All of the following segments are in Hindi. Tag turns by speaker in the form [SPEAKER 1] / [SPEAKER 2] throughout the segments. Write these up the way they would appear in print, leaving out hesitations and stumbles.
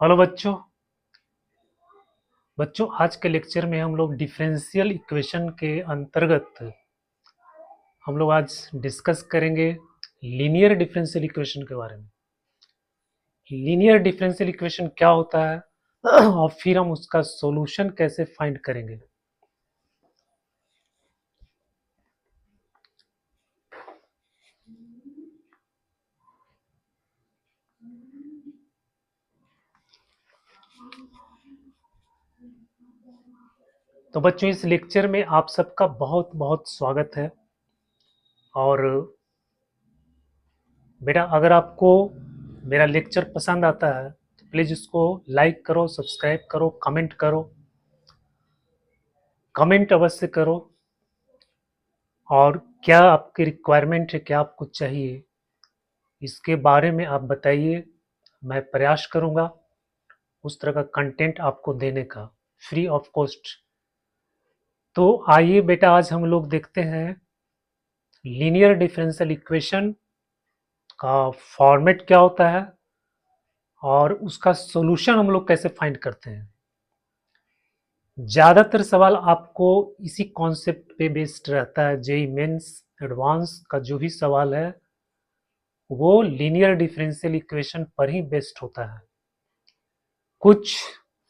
[SPEAKER 1] हेलो बच्चों। आज के लेक्चर में हम लोग डिफरेंशियल इक्वेशन के अंतर्गत हम लोग आज डिस्कस करेंगे लीनियर डिफरेंशियल इक्वेशन के बारे में। लीनियर डिफरेंशियल इक्वेशन क्या होता है और फिर हम उसका सॉल्यूशन कैसे फाइंड करेंगे। तो बच्चों, इस लेक्चर में आप सबका बहुत बहुत स्वागत है। और बेटा, अगर आपको मेरा लेक्चर पसंद आता है तो प्लीज़ इसको लाइक करो, सब्सक्राइब करो, कमेंट करो। कमेंट अवश्य करो। और क्या आपकी रिक्वायरमेंट है, क्या आपको चाहिए, इसके बारे में आप बताइए। मैं प्रयास करूंगा उस तरह का कंटेंट आपको देने का, फ्री ऑफ कॉस्ट। तो आइए बेटा, आज हम लोग देखते हैं लीनियर डिफरेंशियल इक्वेशन का फॉर्मेट क्या होता है और उसका सॉल्यूशन हम लोग कैसे फाइंड करते हैं। ज़्यादातर सवाल आपको इसी कॉन्सेप्ट पे बेस्ड रहता है। जेई मेंस एडवांस का जो भी सवाल है वो लीनियर डिफरेंशियल इक्वेशन पर ही बेस्ड होता है। कुछ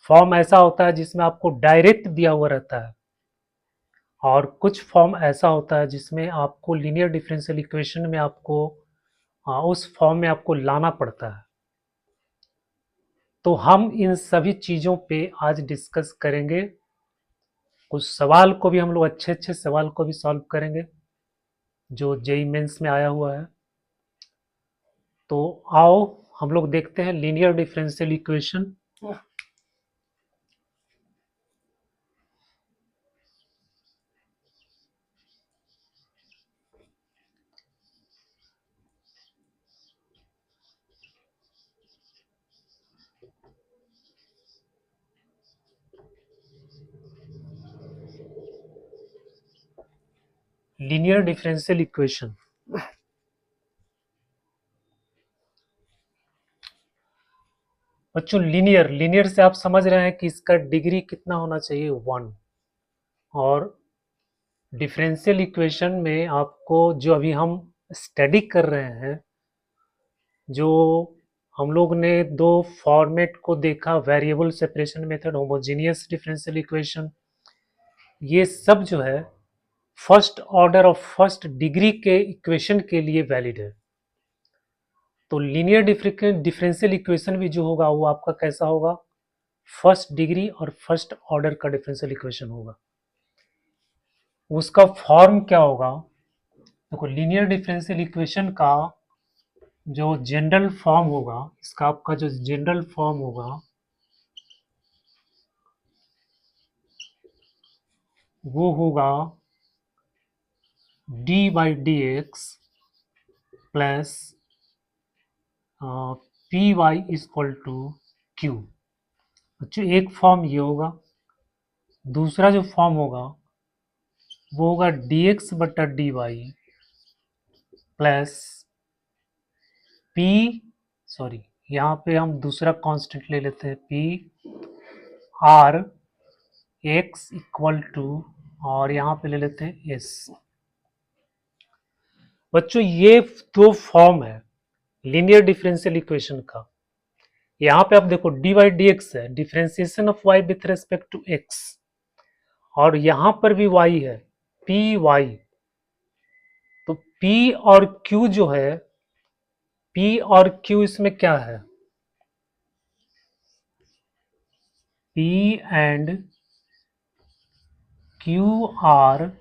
[SPEAKER 1] फॉर्म ऐसा होता है जिसमें आपको डायरेक्ट दिया हुआ रहता है और कुछ फॉर्म ऐसा होता है जिसमें आपको लीनियर डिफरेंशियल इक्वेशन में आपको उस फॉर्म में आपको लाना पड़ता है। तो हम इन सभी चीज़ों पे आज डिस्कस करेंगे। कुछ सवाल को भी हम लोग अच्छे अच्छे सवाल को भी सॉल्व करेंगे जो जेई मेंस में आया हुआ है। तो आओ हम लोग देखते हैं linear differential equation. Linear differential equation. बच्चों, लीनियर लीनियर से आप समझ रहे हैं कि इसका डिग्री कितना होना चाहिए, 1। और डिफरेंशियल इक्वेशन में आपको जो अभी हम स्टडी कर रहे हैं, जो हम लोग ने दो फॉर्मेट को देखा, variable separation method, homogeneous differential equation, ये सब जो है फर्स्ट ऑर्डर और फर्स्ट डिग्री के इक्वेशन के लिए वैलिड है। तो लीनियर डिफरेंशियल इक्वेशन भी जो होगा वो आपका कैसा होगा, फर्स्ट डिग्री और फर्स्ट ऑर्डर का डिफरेंशियल इक्वेशन होगा। उसका फॉर्म क्या होगा, देखो लीनियर डिफरेंशियल इक्वेशन का जो जनरल फॉर्म होगा, इसका आपका जो जनरल फॉर्म होगा वो होगा d by d x plus p y is equal to q. बच्चों, एक फॉर्म ये होगा। दूसरा जो फॉर्म होगा वो होगा डी एक्स बटा d y plus p, sorry यहाँ पे हम दूसरा कांस्टेंट ले लेते हैं, p r x equal to, और यहाँ पे ले लेते हैं एस। बच्चों, ये दो फॉर्म है लीनियर डिफरेंशियल इक्वेशन का। यहाँ पे आप देखो डी वाई डी एक्स है, differentiation of y with respect to x, और यहाँ पर भी वाई है, पी वाई। तो पी और क्यू जो है, पी और क्यू इसमें क्या है, p and q are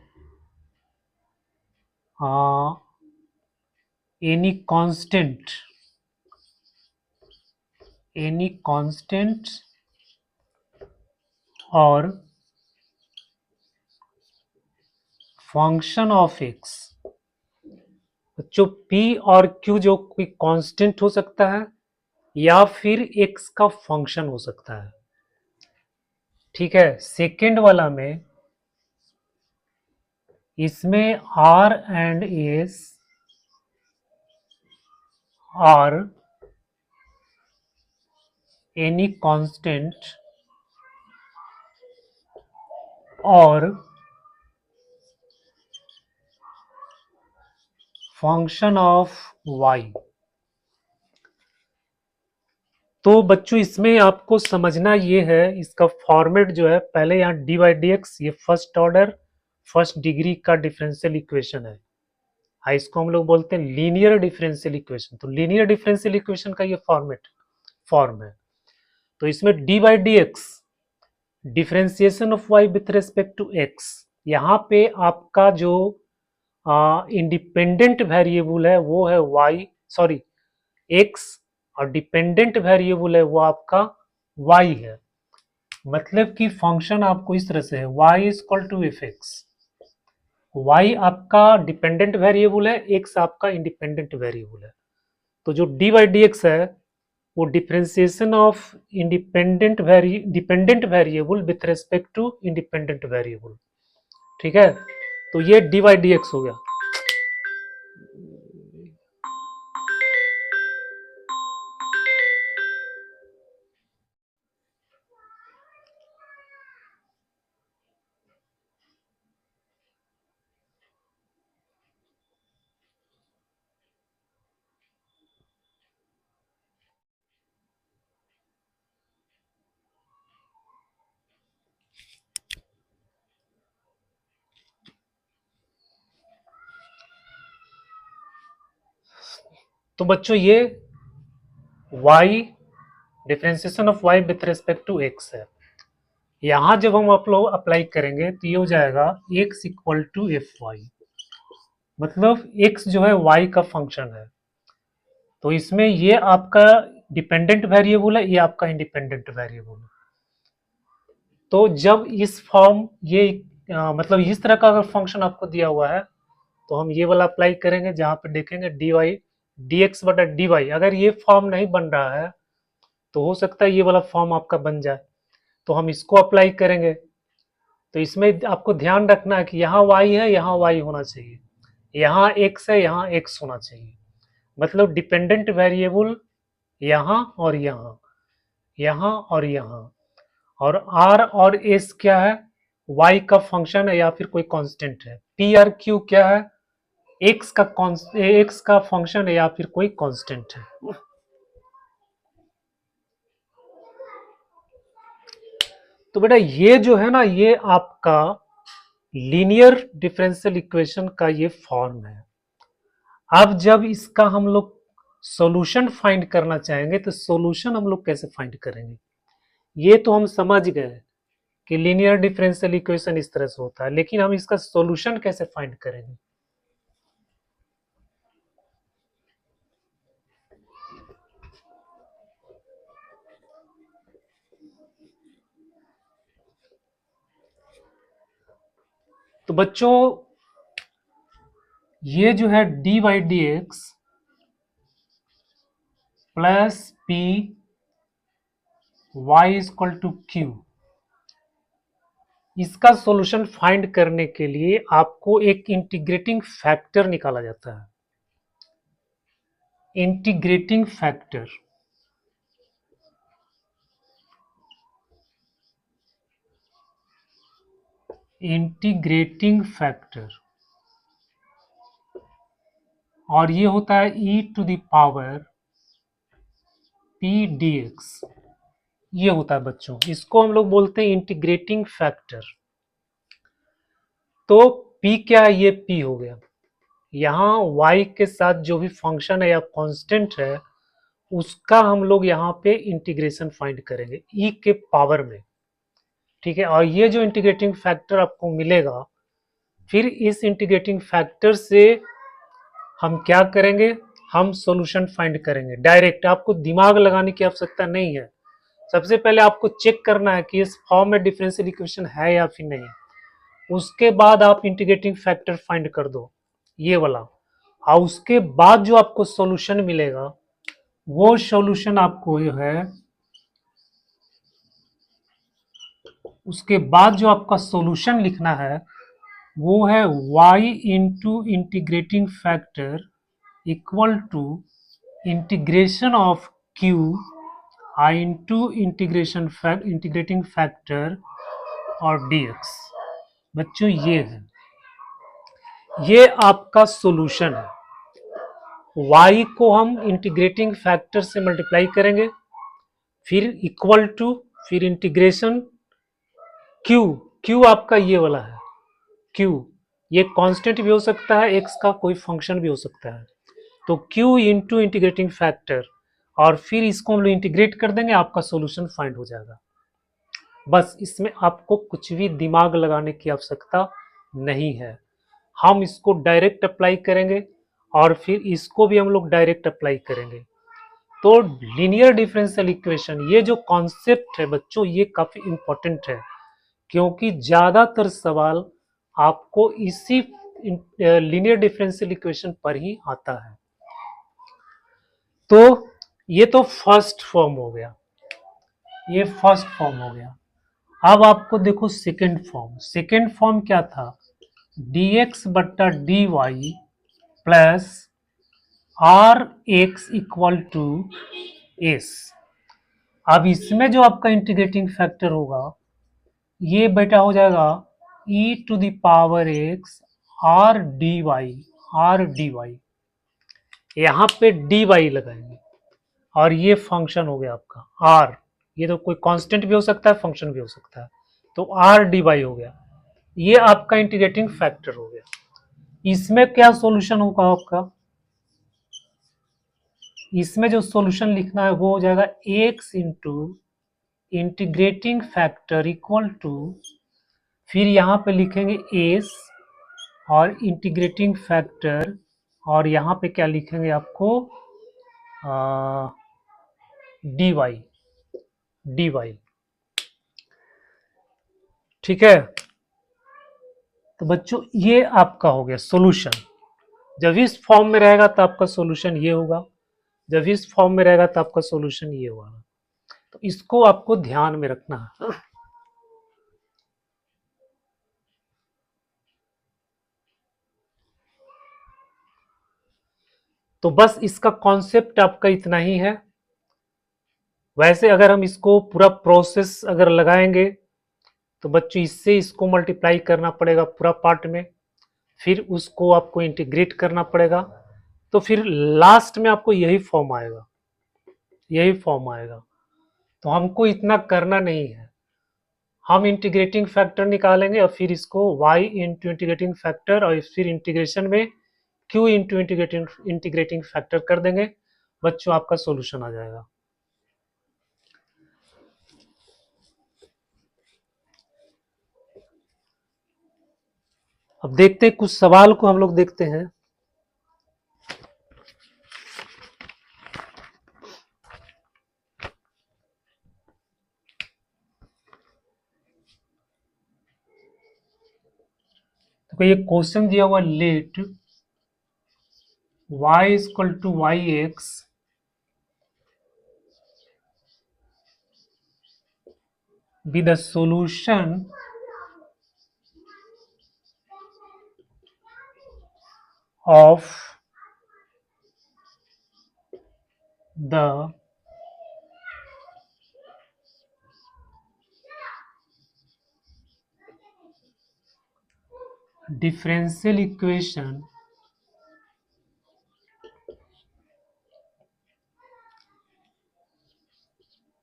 [SPEAKER 1] any constant, any constant और फंक्शन ऑफ एक्स। बच्चों, P और Q जो कोई कांस्टेंट हो सकता है या फिर x का फंक्शन हो सकता है। ठीक है, सेकेंड वाला में इसमें R and S are any constant और फंक्शन ऑफ y। तो बच्चों इसमें आपको समझना ये है, इसका फॉर्मेट जो है, पहले यहाँ डी वाई डी एक्स, ये फर्स्ट ऑर्डर फर्स्ट डिग्री का डिफरेंशियल इक्वेशन है। हाँ, इसको हम लोग बोलते हैं लीनियर डिफरेंशियल इक्वेशन। तो लीनियर डिफरेंशियल इक्वेशन का ये फॉर्म है। तो इसमें d by d x differentiation of y with respect to x, यहाँ पे आपका जो इंडिपेंडेंट वेरिएबल है वो है वाई, सॉरी एक्स, और डिपेंडेंट वेरिएबल है वो आपका वाई है। मतलब कि फंक्शन आपको इस तरह से है, y is equal to f x. y आपका डिपेंडेंट वेरिएबल है, x आपका इंडिपेंडेंट वेरिएबल है। तो जो डी बाई डी एक्स है वो differentiation of dependent variable with respect to independent variable. ठीक है, तो ये डी बाई डी एक्स हो गया। तो बच्चों ये y differentiation of y with respect to x है। यहां जब हम आप लोग अप्लाई करेंगे तो ये हो जाएगा x equal to f y, मतलब x जो है y का फंक्शन है। तो इसमें ये आपका डिपेंडेंट वेरिएबल है, ये आपका इंडिपेंडेंट वेरिएबल है। तो जब इस फॉर्म ये मतलब इस तरह का अगर फंक्शन आपको दिया हुआ है तो हम ये वाला अप्लाई करेंगे, जहां पे देखेंगे डी वाई डी एक्स बटा डी वाई। अगर ये फॉर्म नहीं बन रहा है तो हो सकता है ये वाला फॉर्म आपका बन जाए, तो हम इसको अप्लाई करेंगे। तो इसमें आपको ध्यान रखना है कि यहाँ y है, यहाँ y होना चाहिए, यहाँ x है, यहाँ x होना चाहिए। मतलब डिपेंडेंट वेरिएबल यहाँ और यहाँ, यहाँ और यहाँ, और r और s क्या है, y का फंक्शन है या फिर कोई कांस्टेंट है। p r q क्या है, x का फंक्शन है या फिर कोई कांस्टेंट है। तो बेटा ये जो है ना, ये आपका लीनियर डिफरेंशियल इक्वेशन का ये फॉर्म है। अब जब इसका हम लोग सॉल्यूशन फाइंड करना चाहेंगे तो सॉल्यूशन हम लोग कैसे फाइंड करेंगे, ये तो हम समझ गए कि लीनियर डिफरेंशियल इक्वेशन इस तरह से होता है, लेकिन हम इसका सॉल्यूशन कैसे फाइंड करेंगे। तो बच्चों ये जो है d by d x plus p y is equal to q, इसका सॉल्यूशन फाइंड करने के लिए आपको एक इंटीग्रेटिंग फैक्टर निकाला जाता है। इंटीग्रेटिंग फैक्टर, इंटीग्रेटिंग फैक्टर, और ये होता है e to the power p d x, ये होता है बच्चों, इसको हम लोग बोलते हैं इंटीग्रेटिंग फैक्टर। तो p क्या है, ये p हो गया। यहाँ y के साथ जो भी फंक्शन है या कांस्टेंट है उसका हम लोग यहाँ पे इंटीग्रेशन फाइंड करेंगे e के पावर में। ठीक है, और ये जो इंटीग्रेटिंग फैक्टर आपको मिलेगा, फिर इस इंटीग्रेटिंग फैक्टर से हम क्या करेंगे, हम सॉल्यूशन फाइंड करेंगे डायरेक्ट। आपको दिमाग लगाने की आवश्यकता नहीं है। सबसे पहले आपको चेक करना है कि इस फॉर्म में डिफरेंशियल इक्वेशन है या फिर नहीं, उसके बाद आप इंटीग्रेटिंग फैक्टर फाइंड कर दो ये वाला, और उसके बाद जो आपको सॉल्यूशन मिलेगा वो सॉल्यूशन आपको जो है, उसके बाद जो आपका सॉल्यूशन लिखना है वो है y into integrating factor equal to integration of q I into integrating factor और डी एक्स। बच्चों ये है, ये आपका सॉल्यूशन है। y को हम इंटीग्रेटिंग फैक्टर से मल्टीप्लाई करेंगे, फिर इक्वल टू, फिर इंटीग्रेशन q। q आपका ये वाला है q, ये कांस्टेंट भी हो सकता है, x का कोई फंक्शन भी हो सकता है। तो q इंटू इंटीग्रेटिंग फैक्टर, और फिर इसको हम लोग इंटीग्रेट कर देंगे, आपका सॉल्यूशन फाइंड हो जाएगा। बस इसमें आपको कुछ भी दिमाग लगाने की आवश्यकता नहीं है। हम इसको डायरेक्ट अप्लाई करेंगे और फिर इसको भी हम लोग डायरेक्ट अप्लाई करेंगे। तो लीनियर डिफरेंशियल इक्वेशन, ये जो कॉन्सेप्ट है बच्चों, ये काफी इंपॉर्टेंट है, क्योंकि ज्यादातर सवाल आपको इसी लीनियर डिफरेंशियल इक्वेशन पर ही आता है। तो ये तो फर्स्ट फॉर्म हो गया, ये फर्स्ट फॉर्म हो गया। अब आपको देखो सेकेंड फॉर्म। सेकेंड फॉर्म क्या था? dx बट्टा dy plus r x equal to s. अब इसमें जो आपका इंटीग्रेटिंग फैक्टर होगा, ये बेटा हो जाएगा e to the power x r d y. यहाँ पे dy लगाएंगे और ये फंक्शन हो गया आपका r। ये तो कोई कांस्टेंट भी हो सकता है, फंक्शन भी हो सकता है। तो आर डी वाई हो गया, ये आपका इंटीग्रेटिंग फैक्टर हो गया। इसमें क्या सॉल्यूशन होगा आपका? इसमें जो सॉल्यूशन लिखना है वो हो जाएगा x into integrating factor equal to, फिर यहाँ पे लिखेंगे s और इंटीग्रेटिंग फैक्टर, और यहाँ पे क्या लिखेंगे आपको? D y. ठीक है, तो बच्चों ये आपका हो गया सॉल्यूशन। जब इस फॉर्म में रहेगा तो आपका सॉल्यूशन ये होगा, जब इस फॉर्म में रहेगा तो आपका सॉल्यूशन ये होगा। तो इसको आपको ध्यान में रखना है। तो बस इसका कॉन्सेप्ट आपका इतना ही है। वैसे अगर हम इसको पूरा प्रोसेस अगर लगाएंगे तो बच्चों इससे इसको मल्टीप्लाई करना पड़ेगा पूरा पार्ट में, फिर उसको आपको इंटीग्रेट करना पड़ेगा, तो फिर लास्ट में आपको यही फॉर्म आएगा, यही फॉर्म आएगा। तो हमको इतना करना नहीं है, हम इंटीग्रेटिंग फैक्टर निकालेंगे और फिर इसको y इंटू इंटीग्रेटिंग फैक्टर और फिर इंटीग्रेशन में q इंटू इंटीग्रेटिंग फैक्टर कर देंगे, बच्चों आपका सॉल्यूशन आ जाएगा। अब देखते हैं, कुछ सवाल को हम लोग देखते हैं। तो ये क्वेश्चन दिया हुआ, let y is equal to y x be the solution of the differential equation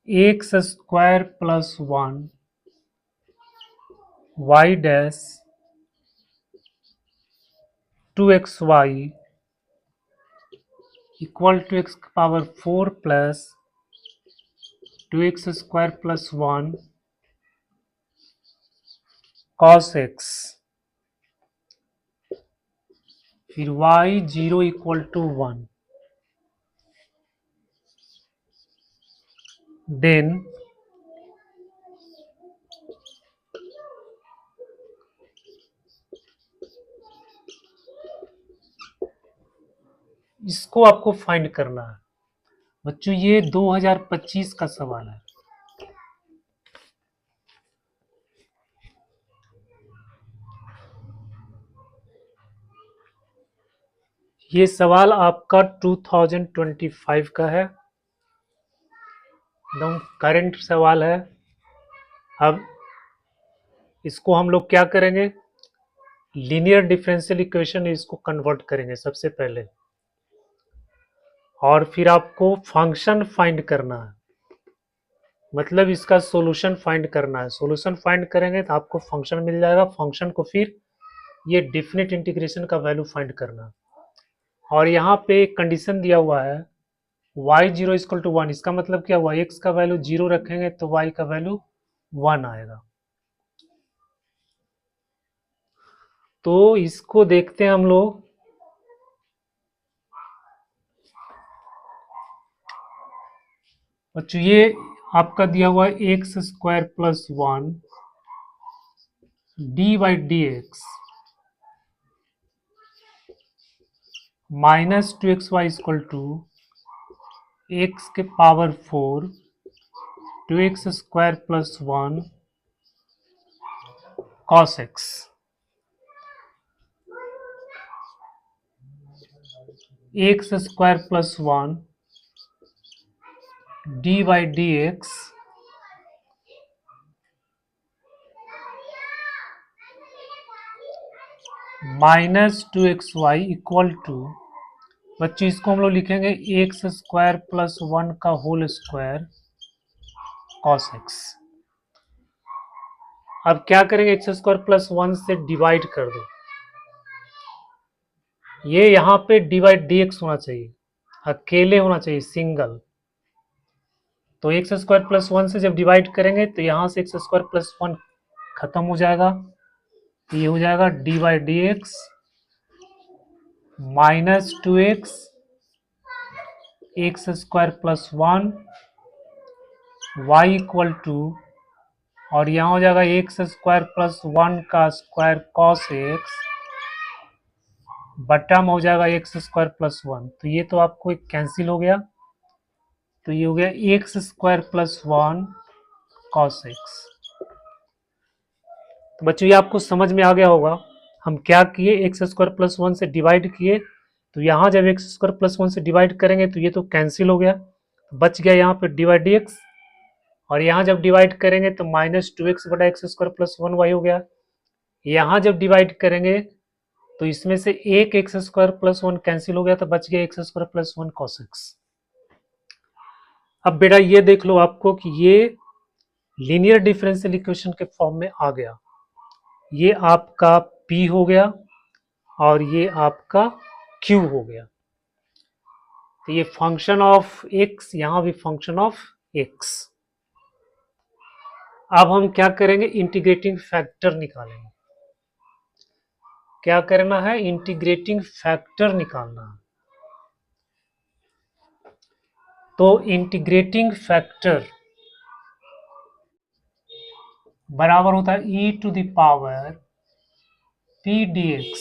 [SPEAKER 1] x square plus 1 y dash 2xy equal to x power 4 plus 2x square plus 1 cos x, फिर y 0 इक्वल टू 1, देन इसको आपको फाइंड करना है। बच्चों ये 2025 का सवाल है। ये सवाल आपका 2025 का है। एकदम करंट सवाल है। अब इसको हम लोग क्या करेंगे, लीनियर डिफरेंशियल इक्वेशन इसको कन्वर्ट करेंगे सबसे पहले, और फिर आपको फंक्शन फाइंड करना है, मतलब इसका सॉल्यूशन फाइंड करना है। सॉल्यूशन फाइंड करेंगे तो आपको फंक्शन मिल जाएगा, फंक्शन को फिर ये डेफिनेट इंटीग्रेशन का वैल्यू फाइंड करना है। और यहाँ पे एक कंडीशन दिया हुआ है y0 इक्वल टू 1, इसका मतलब क्या हुआ, x का वैल्यू 0 रखेंगे तो y का वैल्यू 1 आएगा। तो इसको देखते हैं हम लोग। बच्चों ये आपका दिया हुआ है x square plus 1 d by d x minus 2xy equal to x के power 4 2x square plus 1 cos x। X square plus 1 d by d x minus 2xy equal to, बच्चों इसको हम लोग लिखेंगे एक्स स्क्वायर प्लस 1 का होल स्क्वायर cos x। अब क्या करेंगे, एक्स स्क्वायर प्लस 1 से डिवाइड कर दो, ये यहाँ पे डिवाइड डी एक्स होना चाहिए, अकेले होना चाहिए सिंगल। तो एक्स स्क्वायर प्लस 1 से जब डिवाइड करेंगे तो यहाँ से एक्स स्क्वायर प्लस 1 खत्म हो जाएगा, तो ये हो जाएगा d by d x minus 2x x square plus 1 y equal to, और यहाँ हो जाएगा एक्स स्क्वायर प्लस 1 का स्क्वायर कॉस एक्स बटा में हो जाएगा एक्स स्क्वायर प्लस 1। तो ये तो आपको एक कैंसिल हो गया, तो ये हो गया x square plus 1 cos x. तो बच्चों ये आपको समझ में आ गया होगा हम क्या किए, एक्स स्क्वायर प्लस 1 से डिवाइड किए, तो यहाँ जब एक्स स्क्वायर प्लस 1 से डिवाइड करेंगे तो ये तो कैंसिल हो गया, बच गया यहाँ पे डिवाइड डी एक्स, और यहाँ जब डिवाइड करेंगे तो माइनस 2x बटा एक्स स्क्वायर प्लस 1 वाई हो गया। यहाँ जब डिवाइड करेंगे तो इसमें से एक एक्स स्क्वायर प्लस 1 कैंसिल हो गया, तो बच गया x square plus 1 cos x. अब बेटा ये देख लो आपको कि ये लीनियर डिफरेंशियल इक्वेशन के फॉर्म में आ गया, ये आपका P हो गया और ये आपका Q हो गया। तो ये फंक्शन ऑफ x, यहां भी फंक्शन ऑफ x। अब हम क्या करेंगे, इंटीग्रेटिंग फैक्टर निकालेंगे। क्या करना है, इंटीग्रेटिंग फैक्टर निकालना है। तो इंटीग्रेटिंग फैक्टर बराबर होता है e to the power p dx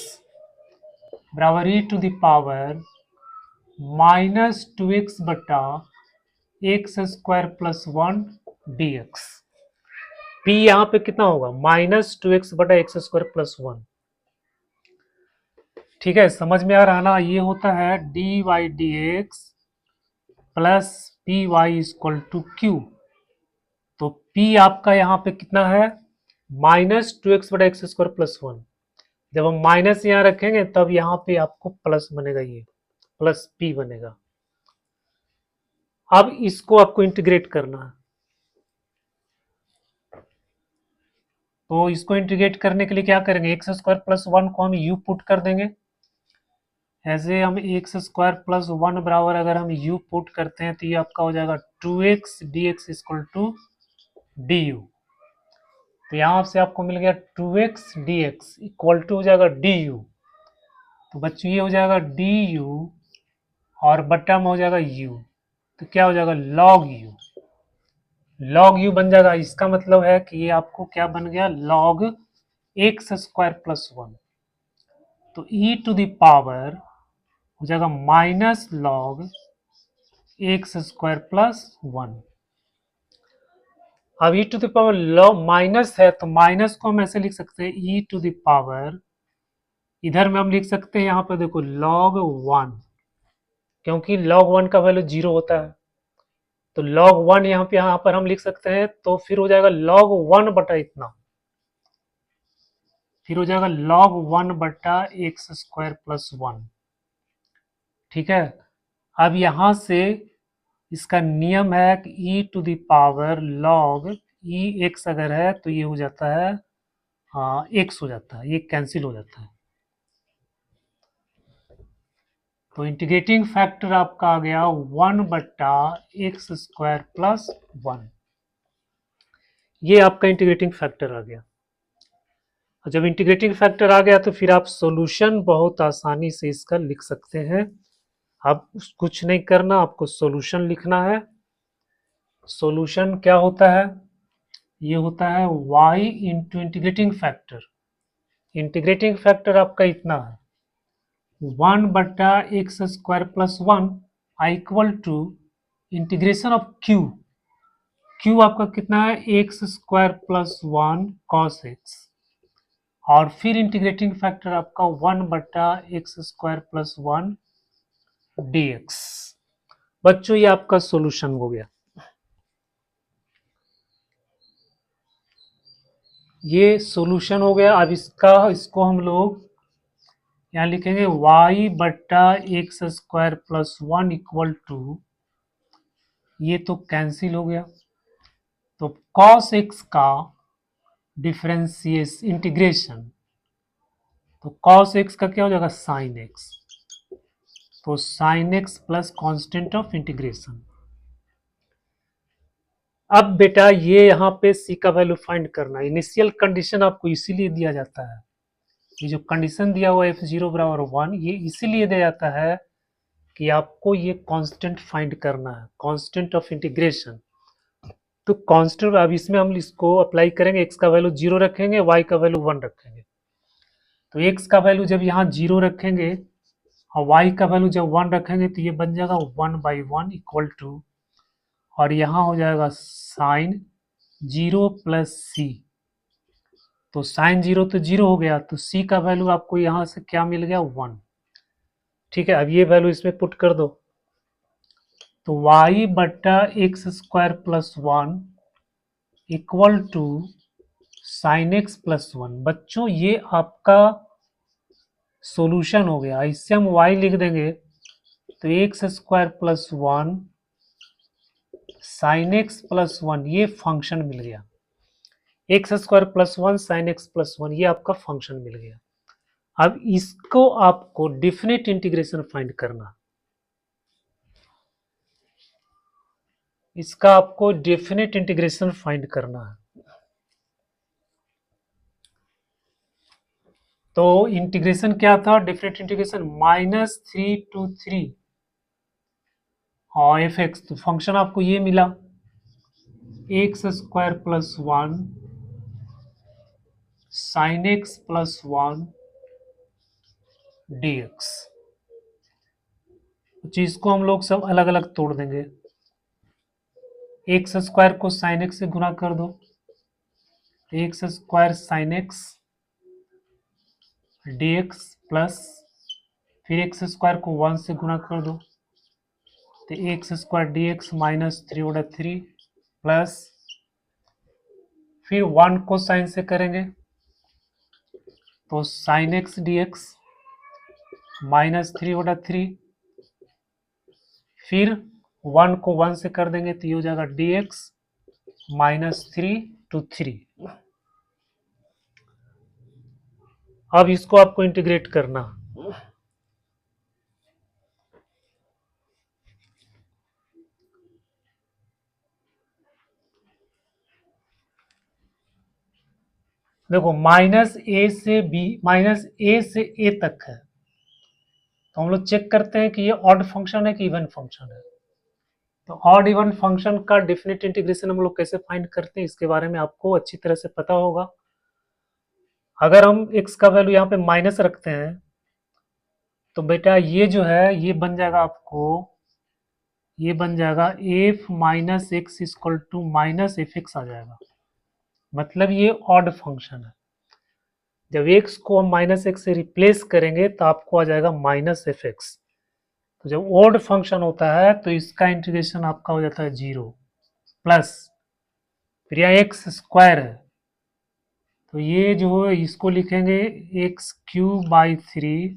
[SPEAKER 1] बराबर e to the power minus 2x बटा x square plus 1 d x. P यहाँ पे कितना होगा, माइनस 2x बटा एक्स स्क्वायर प्लस 1। ठीक है, समझ में आ रहा ना, ये होता है d y d x plus p y equal to q. तो p आपका यहाँ पे कितना है, माइनस 2x बटा एक्स स्क्वायर प्लस 1। जब हम माइनस यहाँ रखेंगे तब यहाँ पे आपको प्लस बनेगा, ये प्लस p बनेगा। अब इसको आपको इंटीग्रेट करना है, तो इसको इंटीग्रेट करने के लिए क्या करेंगे, एक्स स्क्वायर प्लस 1 को हम u पुट कर देंगे। ऐसे हम एक्स स्क्वायर प्लस 1 बराबर अगर हम u पुट करते हैं तो ये आपका हो जाएगा 2x dx equal to du। तो यहाँ से आपको मिल गया 2x dx इक्वल टू हो जाएगा du। तो बच्चों ये हो जाएगा du और बट्टा में हो जाएगा u, तो क्या हो जाएगा log u। log u बन जाएगा, इसका मतलब है कि ये आपको क्या बन गया, log एक्स स्क्वायर प्लस 1। तो e टू द पावर हो जाएगा minus log x square plus 1। अब e to the power log minus है तो माइनस को हम ऐसे लिख सकते हैं e टू द पावर, इधर में हम लिख सकते हैं यहाँ पे देखो log 1, क्योंकि log 1 का वैल्यू 0 होता है। तो log 1 यहाँ पर हम लिख सकते हैं, तो फिर हो जाएगा log 1 बटा इतना, फिर हो जाएगा log 1 बटा एक्स स्क्वायर प्लस 1। ठीक है, अब यहां से इसका नियम है कि e to the power log e x अगर है तो ये हो जाता है एक्स हो जाता है, ये कैंसिल हो जाता है। तो इंटीग्रेटिंग फैक्टर आपका आ गया 1 बट्टा एक्स स्क्वायर प्लस 1, ये आपका इंटीग्रेटिंग फैक्टर आ गया। और जब इंटीग्रेटिंग फैक्टर आ गया तो फिर आप सॉल्यूशन बहुत आसानी से इसका लिख सकते हैं। अब कुछ नहीं करना, आपको सॉल्यूशन लिखना है। सॉल्यूशन क्या होता है, ये होता है y into integrating factor. Integrating factor आपका इतना है 1 बट्टा x square plus 1 equal to integration of q आपका कितना है x square plus 1 cos x, और फिर इंटीग्रेटिंग फैक्टर आपका 1 बट्टा एक्स स्क्वायर प्लस 1 dx। बच्चों ये आपका सॉल्यूशन हो गया। ये सॉल्यूशन हो गया। अब इसको हम लोग यहाँ लिखेंगे y बट्टा x square plus 1 equal to, ये तो कैंसिल हो गया, तो cos x का डिफरेंशिएशन इंटीग्रेशन, तो cos x का क्या हो जाएगा sin x, तो sin x plus constant of integration. अब बेटा ये यहाँ पे c का वैल्यू फाइंड करना, इनिशियल कंडीशन आपको इसीलिए दिया जाता है, ये जो कंडीशन दिया हुआ है f0 बराबर 1, ये इसीलिए दिया जाता है कि आपको ये कांस्टेंट फाइंड करना है, कांस्टेंट ऑफ इंटीग्रेशन। तो कांस्टेंट, अब इसमें हम इसको अप्लाई करेंगे, x का वैल्यू 0 रखेंगे, y का वैल्यू 1 रखेंगे। तो x का वैल्यू जब यहाँ 0 रखेंगे और y का वैल्यू जब 1 रखेंगे तो ये बन जाएगा 1/1 इक्वल टू, और यहाँ हो जाएगा साइन 0 प्लस सी, तो साइन 0 तो 0 हो गया, तो c का वैल्यू आपको यहाँ से क्या मिल गया 1। ठीक है, अब ये वैल्यू इसमें पुट कर दो, तो y बट्टा x square plus 1 equal to sine x plus 1। बच्चों ये आपका सॉल्यूशन हो गया। इससे हम y लिख देंगे तो x square plus 1 sign x plus 1, ये फंक्शन मिल गया, x square plus 1 sign x plus 1, ये आपका फंक्शन मिल गया। अब इसको आपको डेफिनेट इंटीग्रेशन फाइंड करना, इसका आपको डेफिनेट इंटीग्रेशन फाइंड करना है। तो इंटीग्रेशन क्या था, डेफिनेट इंटीग्रेशन -3 to 3 और एफ एक्स, तो फंक्शन आपको ये मिला x square plus 1 sign x plus 1 dx। चीज को हम लोग सब अलग अलग तोड़ देंगे, एक्स स्क्वायर को साइन एक्स से गुना कर दो, x square sine x dx plus फिर एक्स स्क्वायर को 1 से गुना कर दो, तो एक्स स्क्वायर dx -3/3 प्लस फिर 1 को साइन से करेंगे तो साइन एक्स dx -3/3, फिर 1 को 1 से कर देंगे तो ये हो जाएगा dx -3 to 3। अब इसको आपको इंटीग्रेट करना, देखो -a से b, -a से a तक है, तो हम लोग चेक करते हैं कि ये ऑड फंक्शन है कि इवन फंक्शन है। तो ऑड इवन फंक्शन का डेफिनेट इंटीग्रेशन हम लोग कैसे फाइंड करते हैं, इसके बारे में आपको अच्छी तरह से पता होगा। अगर हम x का वैल्यू यहाँ पे माइनस रखते हैं तो बेटा ये जो है ये बन जाएगा आपको, ये बन जाएगा f minus x equal to minus f x आ जाएगा, मतलब ये ऑड फंक्शन है। जब x को हम माइनस एक्स से रिप्लेस करेंगे तो आपको आ जाएगा माइनस एफ एक्स, तो जब ओड फंक्शन होता है तो इसका इंटीग्रेशन आपका हो जाता है 0 प्लस, फिर यहाँ एक्स स्क्वायर है तो ये जो है इसको लिखेंगे एक्स क्यूब बाई 3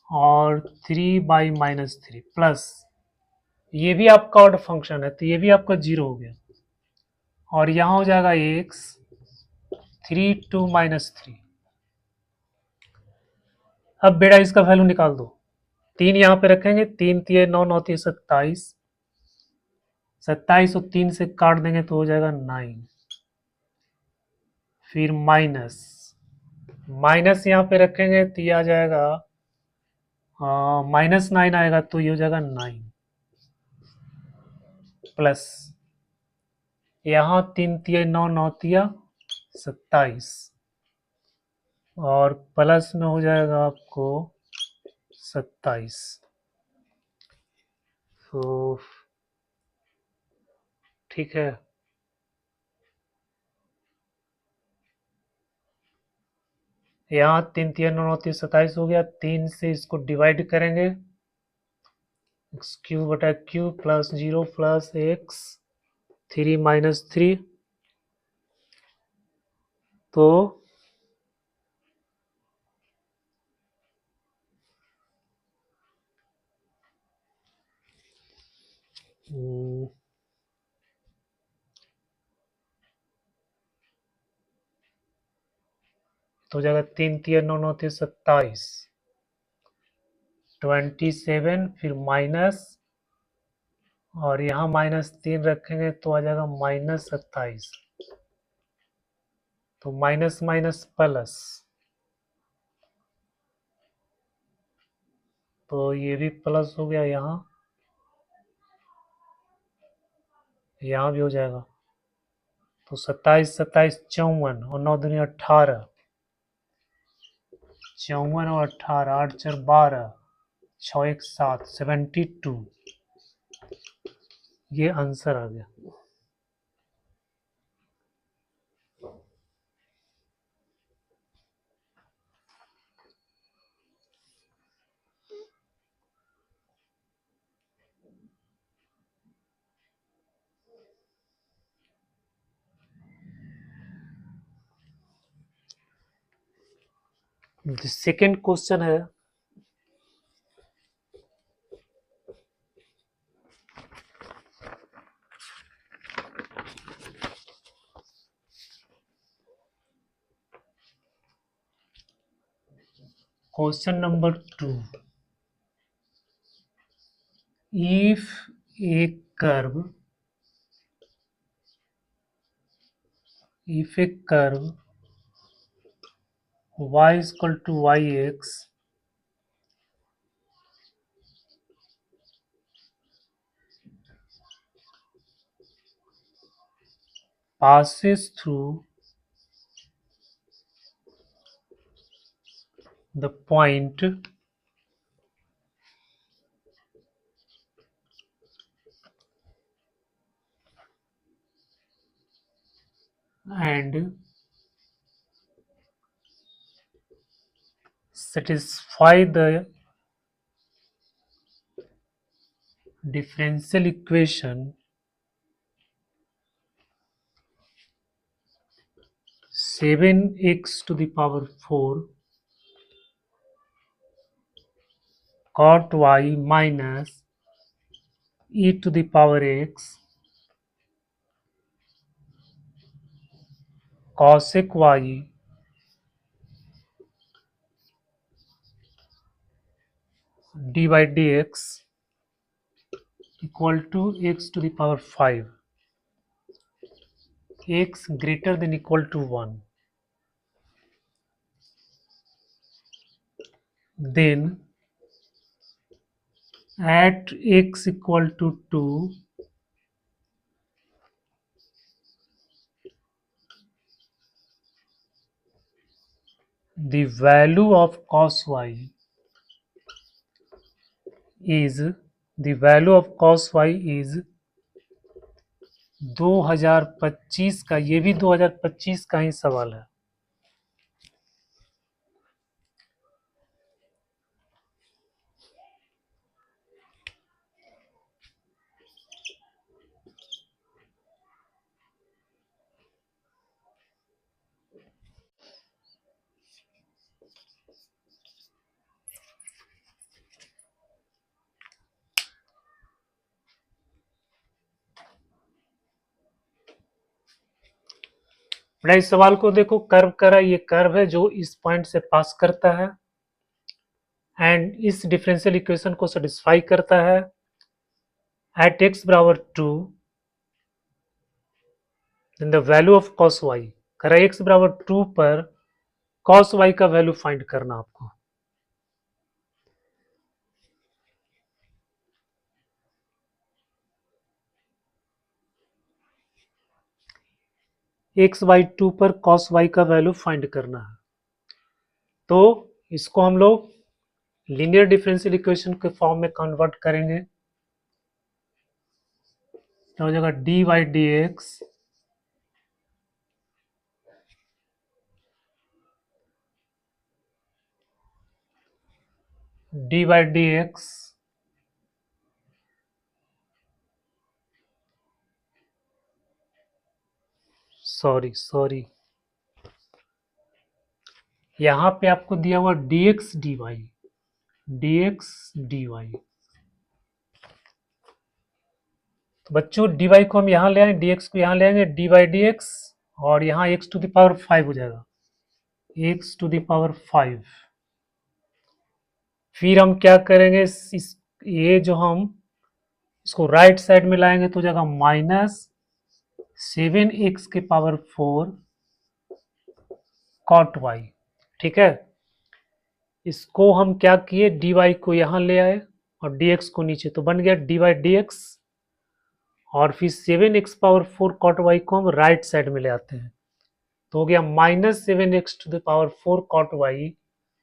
[SPEAKER 1] और 3/-3 प्लस, ये भी आपका ऑड फंक्शन है तो ये भी आपका 0 हो गया और यहाँ हो जाएगा एक्स 3/2-3। अब बेटा इसका वैल्यू निकाल दो, 3 यहाँ पे रखेंगे, 3 3 9 9 27, 27 और 3 से काट देंगे तो हो जाएगा 9, फिर माइनस, माइनस यहाँ पे रखेंगे तो ये आ जाएगा -9 आएगा तो ये हो जाएगा 9 प्लस, यहाँ 3 3 9 9 27 और प्लस में हो जाएगा आपको 27। तो ठीक है, यहाँ 3 3 9 9 27 हो गया, 3 से इसको डिवाइड करेंगे, एक्स क्यूब बटा क्यूब प्लस 0 प्लस एक्स 3 - 3, तो तो हो जाएगा 3 3 9 9 27, 27 फिर माइनस और यहाँ -3 रखेंगे तो आ जाएगा -27, तो माइनस माइनस प्लस, तो ये भी प्लस हो गया, यहाँ भी हो जाएगा, तो 27 27 54 और 9 दूनी 18, 54 और 18 8 4 12 6 1 7 72, ये आंसर आ गया। सेकेंड क्वेश्चन है, question number 2, if a curve y is equal to yx passes through the point and satisfy the differential equation 7x to the power 4 cot y minus e to the power x cosec y dy dx equal to x to the power 5, x greater than equal to 1, then at x equal to 2 the value of cos y is 2025 का, ये भी 2025 का ही सवाल है। बेटा इस सवाल को देखो, कर्व करा, ये कर्व है जो इस पॉइंट से पास करता है एंड इस डिफरेंशियल इक्वेशन को सेटिस्फाई करता है एट x बराबर 2 then the value of cos y। करा x बराबर 2 पर cos y का वैल्यू फाइंड करना आपको। x बाई 2 पर cos y का वैल्यू फाइंड करना है, तो इसको हम लोग लीनियर डिफरेंशियल इक्वेशन के फॉर्म में कन्वर्ट करेंगे। क्या हो जाएगा, d y d x d y d x sorry यहां पे आपको दिया हुआ dx dy। तो बच्चों dy को हम यहां ले आएंगे, dx को यहां ले आएंगे, dy dx और यहां x टू द पावर 5 हो जाएगा, x टू द पावर 5। फिर हम क्या करेंगे, ये जो हम इसको राइट साइड में लाएंगे तो हो जाएगा -7x के पावर 4 cot y। ठीक है, इसको हम क्या किए, dy को यहां ले आए और dx को नीचे, तो बन गया dy dx और फिर 7x पावर 4 cot y को हम राइट साइड में ले आते हैं, तो हो गया -7x to the power 4 cot y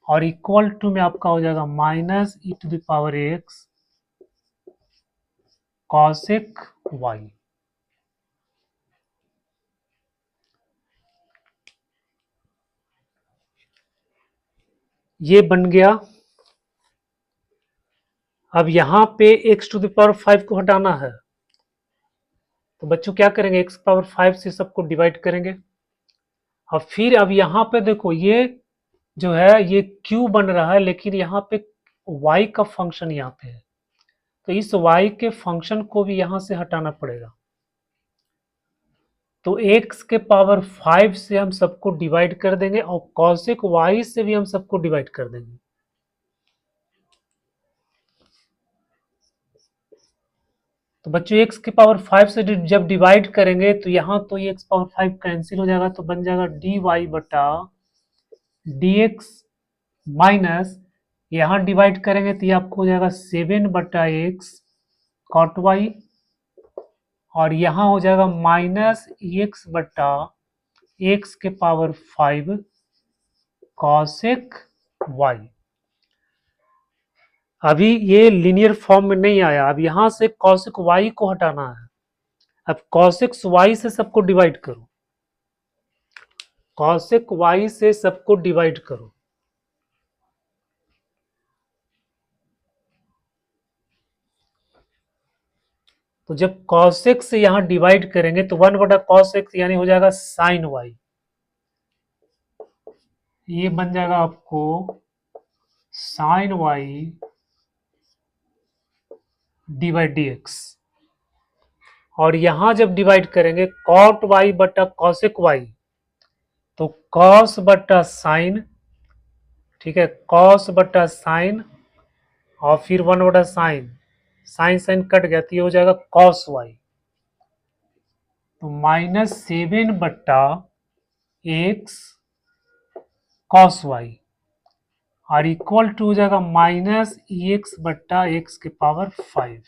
[SPEAKER 1] और इक्वल टू में आपका हो जाएगा -e to the power x cosec y। ये बन गया। अब यहां पे x टू द पावर 5 को हटाना है, तो बच्चों क्या करेंगे, x पावर 5 से सबको डिवाइड करेंगे और फिर अब यहां पे देखो ये जो है ये q बन रहा है, लेकिन यहाँ पे y का फंक्शन यहाँ पे है, तो इस y के फंक्शन को भी यहां से हटाना पड़ेगा। तो x के पावर 5 से हम सबको डिवाइड कर देंगे और cosec y से भी हम सबको डिवाइड कर देंगे। तो बच्चों x के पावर 5 से जब डिवाइड करेंगे तो यहाँ तो ये x पावर 5 कैंसिल हो जाएगा, तो बन जाएगा dy बटा dx माइनस यहाँ डिवाइड करेंगे तो ये आपको हो जाएगा 7 बटा x cot y और यहाँ हो जाएगा -x बटा x के पावर 5 cosec y। अभी ये लीनियर फॉर्म में नहीं आया, अब यहां से cosec y को हटाना है। अब cosec y से सबको डिवाइड करो, cosec y से सबको डिवाइड करो, तो जब cosec से यहां डिवाइड करेंगे तो 1 बटा cosec यानी हो जाएगा sin y, ये बन जाएगा आपको sin y dy dx और यहां जब डिवाइड करेंगे cot y बटा cosec y, तो cos बटा साइन, ठीक है, cos बटा साइन और फिर 1 बटा साइन, साइन साइन कट गया तो ये हो जाएगा cos y, तो -7 बटा x cos y और इक्वल टू हो जाएगा -ex बटा x के पावर 5।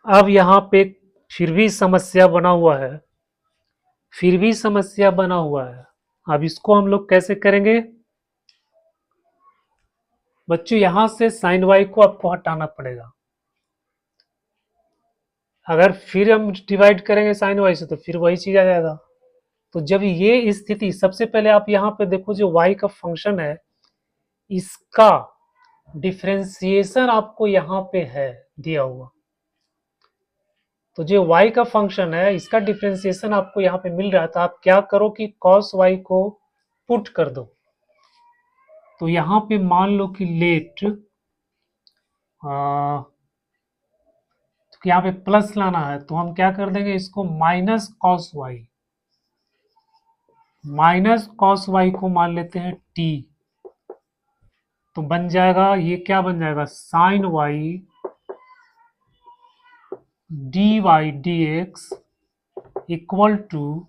[SPEAKER 1] अब यहाँ पे फिर भी समस्या बना हुआ है, अब इसको हम लोग कैसे करेंगे बच्चों, यहां से साइन वाई को आपको हटाना पड़ेगा। अगर फिर हम डिवाइड करेंगे साइन वाई से तो फिर वही चीज आ जाएगा। तो जब ये स्थिति, सबसे पहले आप यहाँ पे देखो जो y का फंक्शन है इसका डिफरेंशिएशन आपको यहाँ पे है दिया हुआ, तो जो y का फंक्शन है इसका डिफरेंशिएशन आपको यहाँ पे मिल रहा है, तो आप क्या करो कि cos y को पुट कर दो। तो यहाँ पे मान लो कि लेट यहाँ पे प्लस लाना है तो हम क्या कर देंगे, इसको minus cos y, minus cos y को मान लेते हैं टी, तो बन जाएगा, ये क्या बन जाएगा, sine y d y d x equal to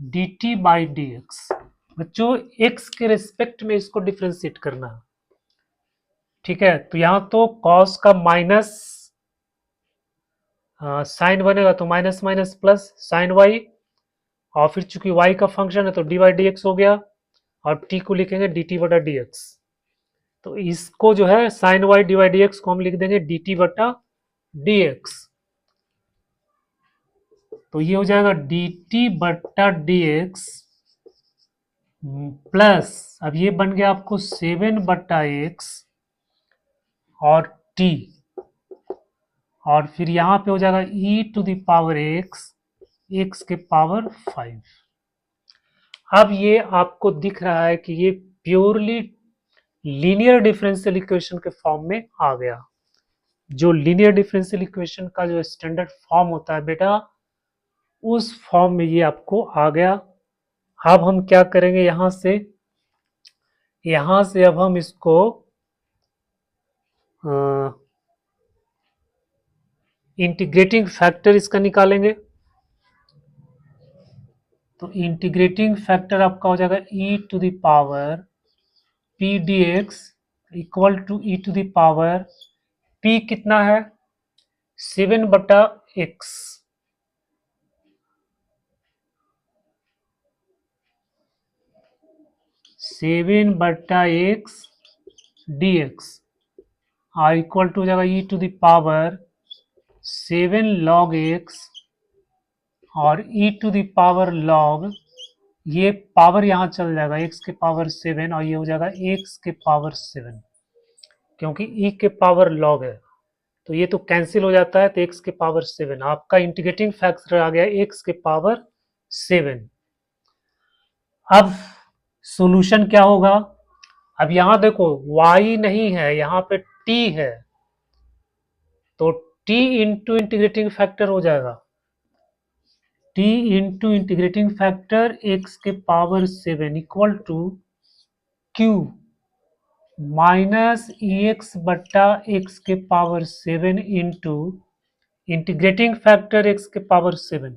[SPEAKER 1] d t by d x. बच्चों एक्स के रिस्पेक्ट में इसको डिफ्रेंशिएट करना है, ठीक है। तो यहां तो कॉस का माइनस साइन बनेगा तो minus minus plus sine y, और फिर चूंकि वाई का फंक्शन है तो डी बाई डी एक्स हो गया, और टी को लिखेंगे डी टी बटा डी एक्स। तो इसको जो है sine y d by d x को हम लिख देंगे डी टी बटा डी एक्स। तो ये हो जाएगा डी टी बटा डी एक्स प्लस, अब ये बन गया आपको 7/x और t, और फिर यहां पे हो जाएगा e to the power x, x के पावर 5। अब ये आपको दिख रहा है कि ये प्योरली लीनियर डिफरेंशियल इक्वेशन के फॉर्म में आ गया। जो लीनियर डिफरेंशियल इक्वेशन का जो स्टैंडर्ड फॉर्म होता है बेटा, उस फॉर्म में ये आपको आ गया। अब हम क्या करेंगे, यहां से अब हम इसको इंटीग्रेटिंग फैक्टर इसका निकालेंगे। तो इंटीग्रेटिंग फैक्टर आपका हो जाएगा e to the power p dx equal to e to the power p कितना है 7/x, सेवन बटा एक्स डी एक्स, और इक्वल टू हो जाएगा e to the power 7 log x, और e to the power log, ये पावर यहाँ चल जाएगा x के पावर 7, और ये हो जाएगा x के पावर 7, क्योंकि e के पावर log है तो ये तो कैंसिल हो जाता है, तो x के पावर 7 आपका इंटीग्रेटिंग फैक्टर आ गया x के पावर 7। अब सॉल्यूशन क्या होगा, अब यहां देखो y नहीं है, यहाँ पे t है, तो t इंटू इंटीग्रेटिंग फैक्टर हो जाएगा, t into integrating factor x के power 7 equal to q minus x बटा एक्स के power 7 into integrating factor x के पावर 7,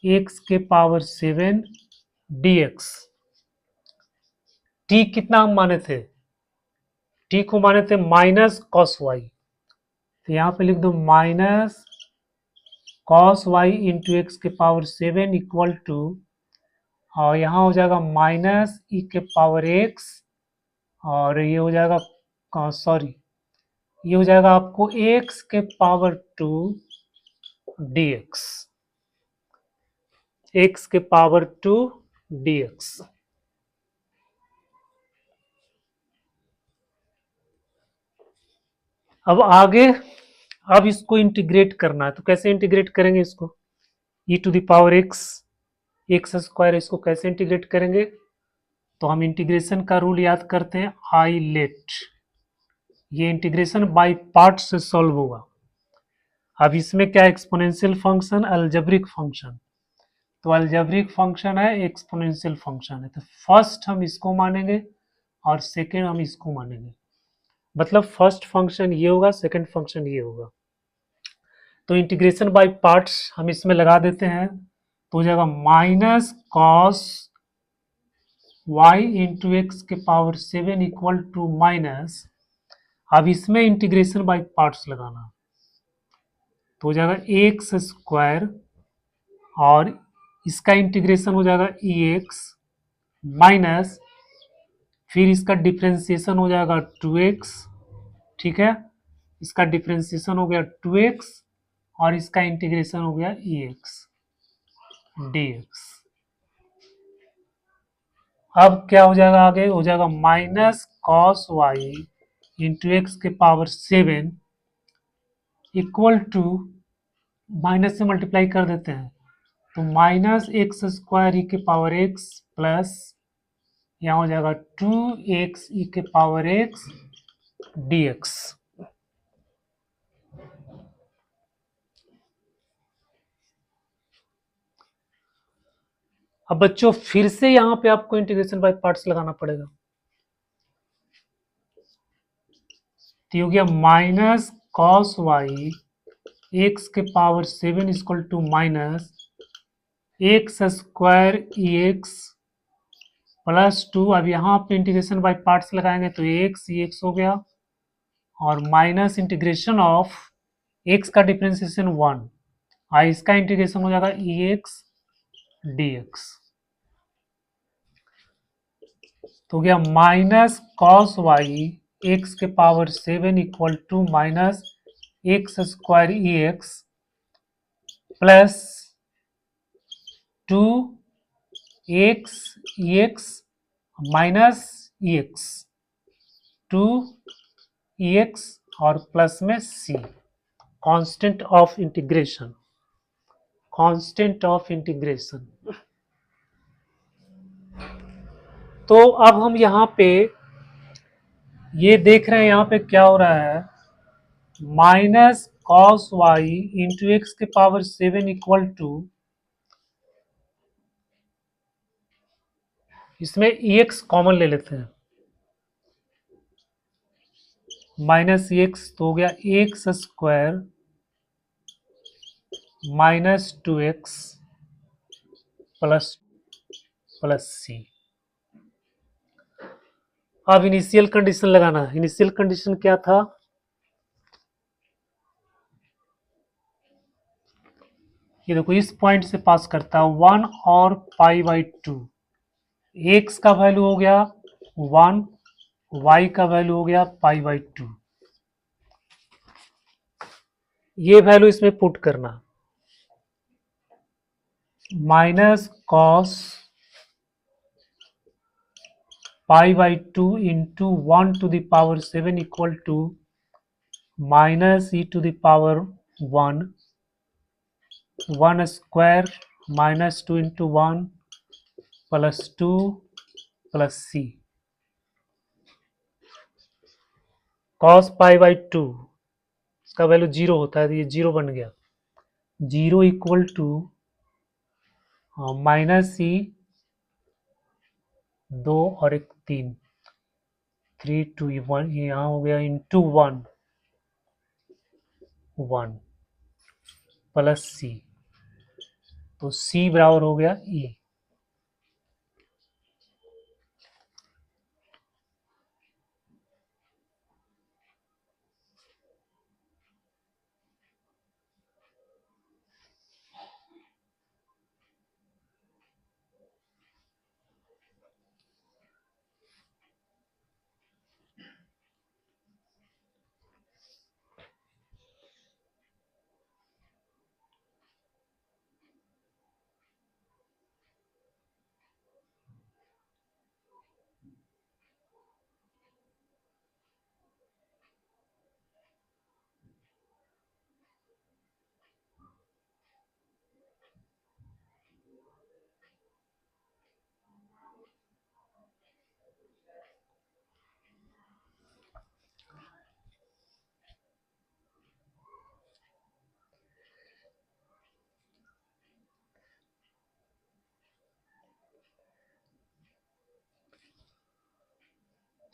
[SPEAKER 1] x के पावर 7 dx। t कितना हम माने थे, t को माने थे माइनस कॉस वाई, तो यहां पे लिख दो minus cos y into x के पावर 7 इक्वल टू, और यहाँ हो जाएगा माइनस ई के पावर एक्स, और ये हो जाएगा सॉरी, ये हो जाएगा आपको एक्स के पावर 2 dx, एक्स के पावर 2 dx। अब आगे, अब इसको इंटीग्रेट करना है, तो कैसे इंटीग्रेट करेंगे इसको, e to the power x x square, इसको कैसे इंटीग्रेट करेंगे, तो हम इंटीग्रेशन का रूल याद करते हैं, आई लेट, ये इंटीग्रेशन बाय पार्ट से सॉल्व होगा। अब इसमें क्या एक्सपोनेंशियल फंक्शन, अलजेब्रिक फंक्शन, तो अलजेब्रिक फंक्शन है, एक्सपोनेंशियल फंक्शन है, तो फर्स्ट हम इसको मानेंगे और सेकेंड हम इसको मानेंगे, मतलब फर्स्ट फंक्शन ये होगा, सेकेंड फंक्शन ये होगा। तो इंटीग्रेशन बाय पार्ट्स हम इसमें लगा देते हैं, तो हो जाएगा minus cos y into x के पावर 7 इक्वल टू माइनस, अब इसमें इंटीग्रेशन बाय पार्ट्स लगाना, तो हो जाएगा एक्स स्क्वायर, और इसका इंटीग्रेशन हो जाएगा ई एक्स माइनस, फिर इसका डिफ्रेंसिएशन हो जाएगा 2x, ठीक है, इसका डिफ्रेंसिएशन हो गया 2x, और इसका इंटीग्रेशन हो गया ई एक्स dx। अब क्या हो जाएगा, आगे हो जाएगा minus cos y into x के पावर 7 इक्वल टू, माइनस से मल्टीप्लाई कर देते हैं, तो माइनस एक्स स्क्वायर ई के पावर एक्स प्लस, यहाँ हो जाएगा 2x ई के पावर x dx। अब बच्चों फिर से यहाँ पे आपको इंटीग्रेशन बाय पार्ट्स लगाना पड़ेगा, तो हो गया माइनस कॉस वाई एक्स के power 7 equal to minus x square e x plus 2। अब यहाँ पे इंटीग्रेशन बाय पार्ट्स लगाएंगे तो एक्स हो गया, और माइनस इंटीग्रेशन ऑफ एक्स का डिफ्रेंसिएशन 1, इसका इंटीग्रेशन हो जाएगा ई एक्स डी एक्स। तो गया माइनस कॉस वाई एक्स के power 7 equal to minus x square e x plus 2 x e x minus e x 2 e x और प्लस में c, constant of integration, constant of integration. तो अब हम यहाँ पे ये देख रहे हैं यहाँ पे क्या हो रहा है, minus cos y into x के पावर 7 इक्वल टू, इसमें ई एक्स कॉमन ले लेते हैं, माइनस ई एक्स तो हो गया x square minus 2x plus plus c. अब इनिशियल कंडीशन लगाना है। इनिशियल कंडीशन क्या था, ये देखो इस पॉइंट से पास करता है 1 और π/2, एक्स का वैल्यू हो गया 1, y का वैल्यू हो गया π/2, ये वैल्यू इसमें पुट करना, minus cos π/2 into 1 to the power 7 equal to minus e to the power 1, 1 square minus 2 into 1 plus 2 plus c. Cos π/2 इसका वैल्यू 0 होता है, तो ये 0 बन गया, 0 इक्वल टू माइनस सी 2 और 1 3, 3 2 1, यहाँ हो गया इंटू 1 1 प्लस सी, तो सी बराबर हो गया ई।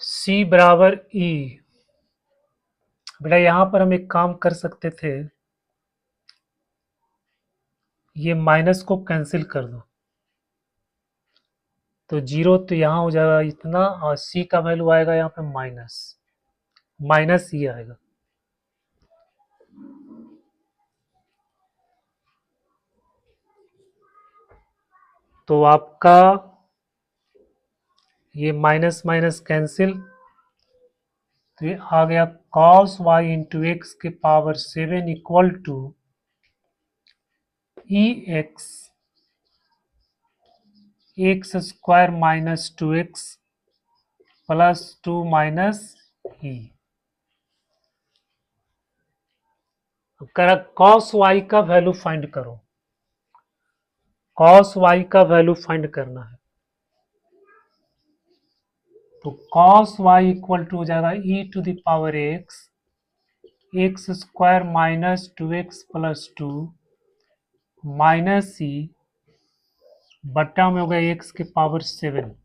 [SPEAKER 1] सी बराबर ई। बेटा यहां पर हम एक काम कर सकते थे, ये माइनस को कैंसिल कर दो, तो 0 तो यहाँ हो जाएगा इतना, और सी का वैल्यू आएगा यहाँ पे माइनस, माइनस ही आएगा। तो आपका ये माइनस माइनस कैंसिल, तो ये आ गया cos y इंटू एक्स के power 7 equal to e x x square minus 2x plus 2 minus e. अब कह रहा cos y का वैल्यू फाइंड करो, cos y का वैल्यू फाइंड करना है, तो cos y इक्वल टू हो जाएगा e to the power x x square minus 2x plus 2 minus c बट्टा में हो गया एक्स के पावर 7।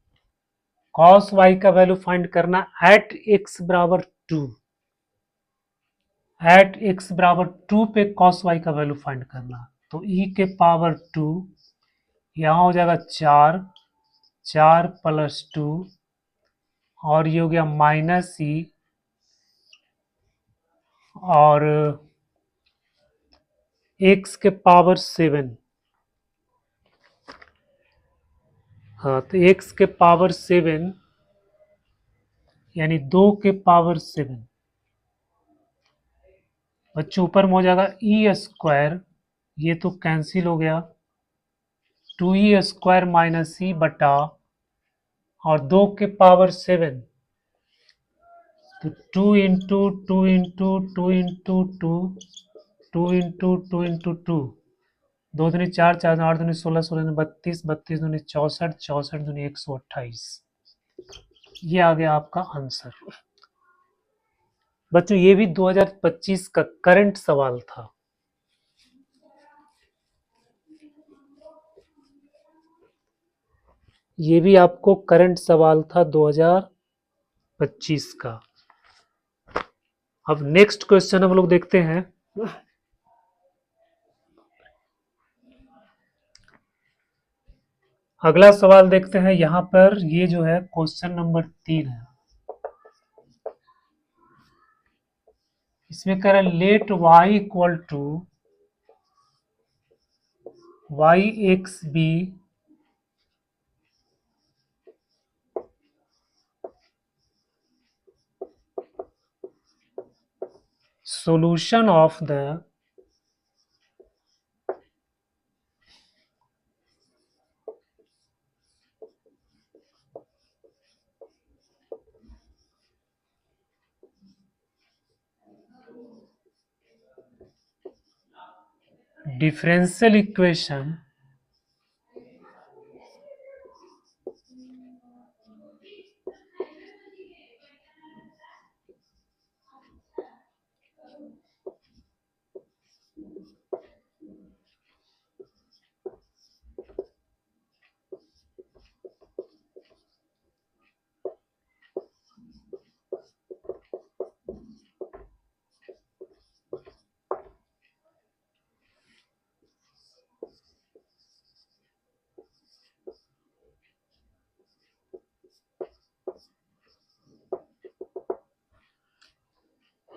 [SPEAKER 1] कॉस वाई का वैल्यू फाइंड करना एट एक्स बराबर 2। एट एक्स बराबर 2 पे कॉस वाई का वैल्यू फाइंड करना। तो ई के पावर 2 यहाँ हो जाएगा 4, 4 प्लस 2 और ये हो गया माइनस ई और एक्स के पावर 7। हाँ तो एक्स के पावर 7 यानी 2 के पावर 7। बच्चों ऊपर में हो जाएगा ई स्क्वायर, ये तो कैंसिल हो गया, 2e स्क्वायर माइनस ई बटा और 2 के पावर 7 तो 2 into 2 into 2 into 2 2 into 2 into 2 दो दूनी 4, 4 8 दूनी 16, 16 दूनी 32, 32 दूनी 64, 64 दूनी 128। ये आ गया आपका आंसर। बच्चों ये भी 2025 का करंट सवाल था। ये भी आपको करंट सवाल था 2025 का। अब नेक्स्ट क्वेश्चन हम लोग देखते हैं। अगला सवाल देखते हैं। यहां पर ये जो है क्वेश्चन नंबर 3 है। इसमें कह रहा है let y equal to y x be solution of the differential equation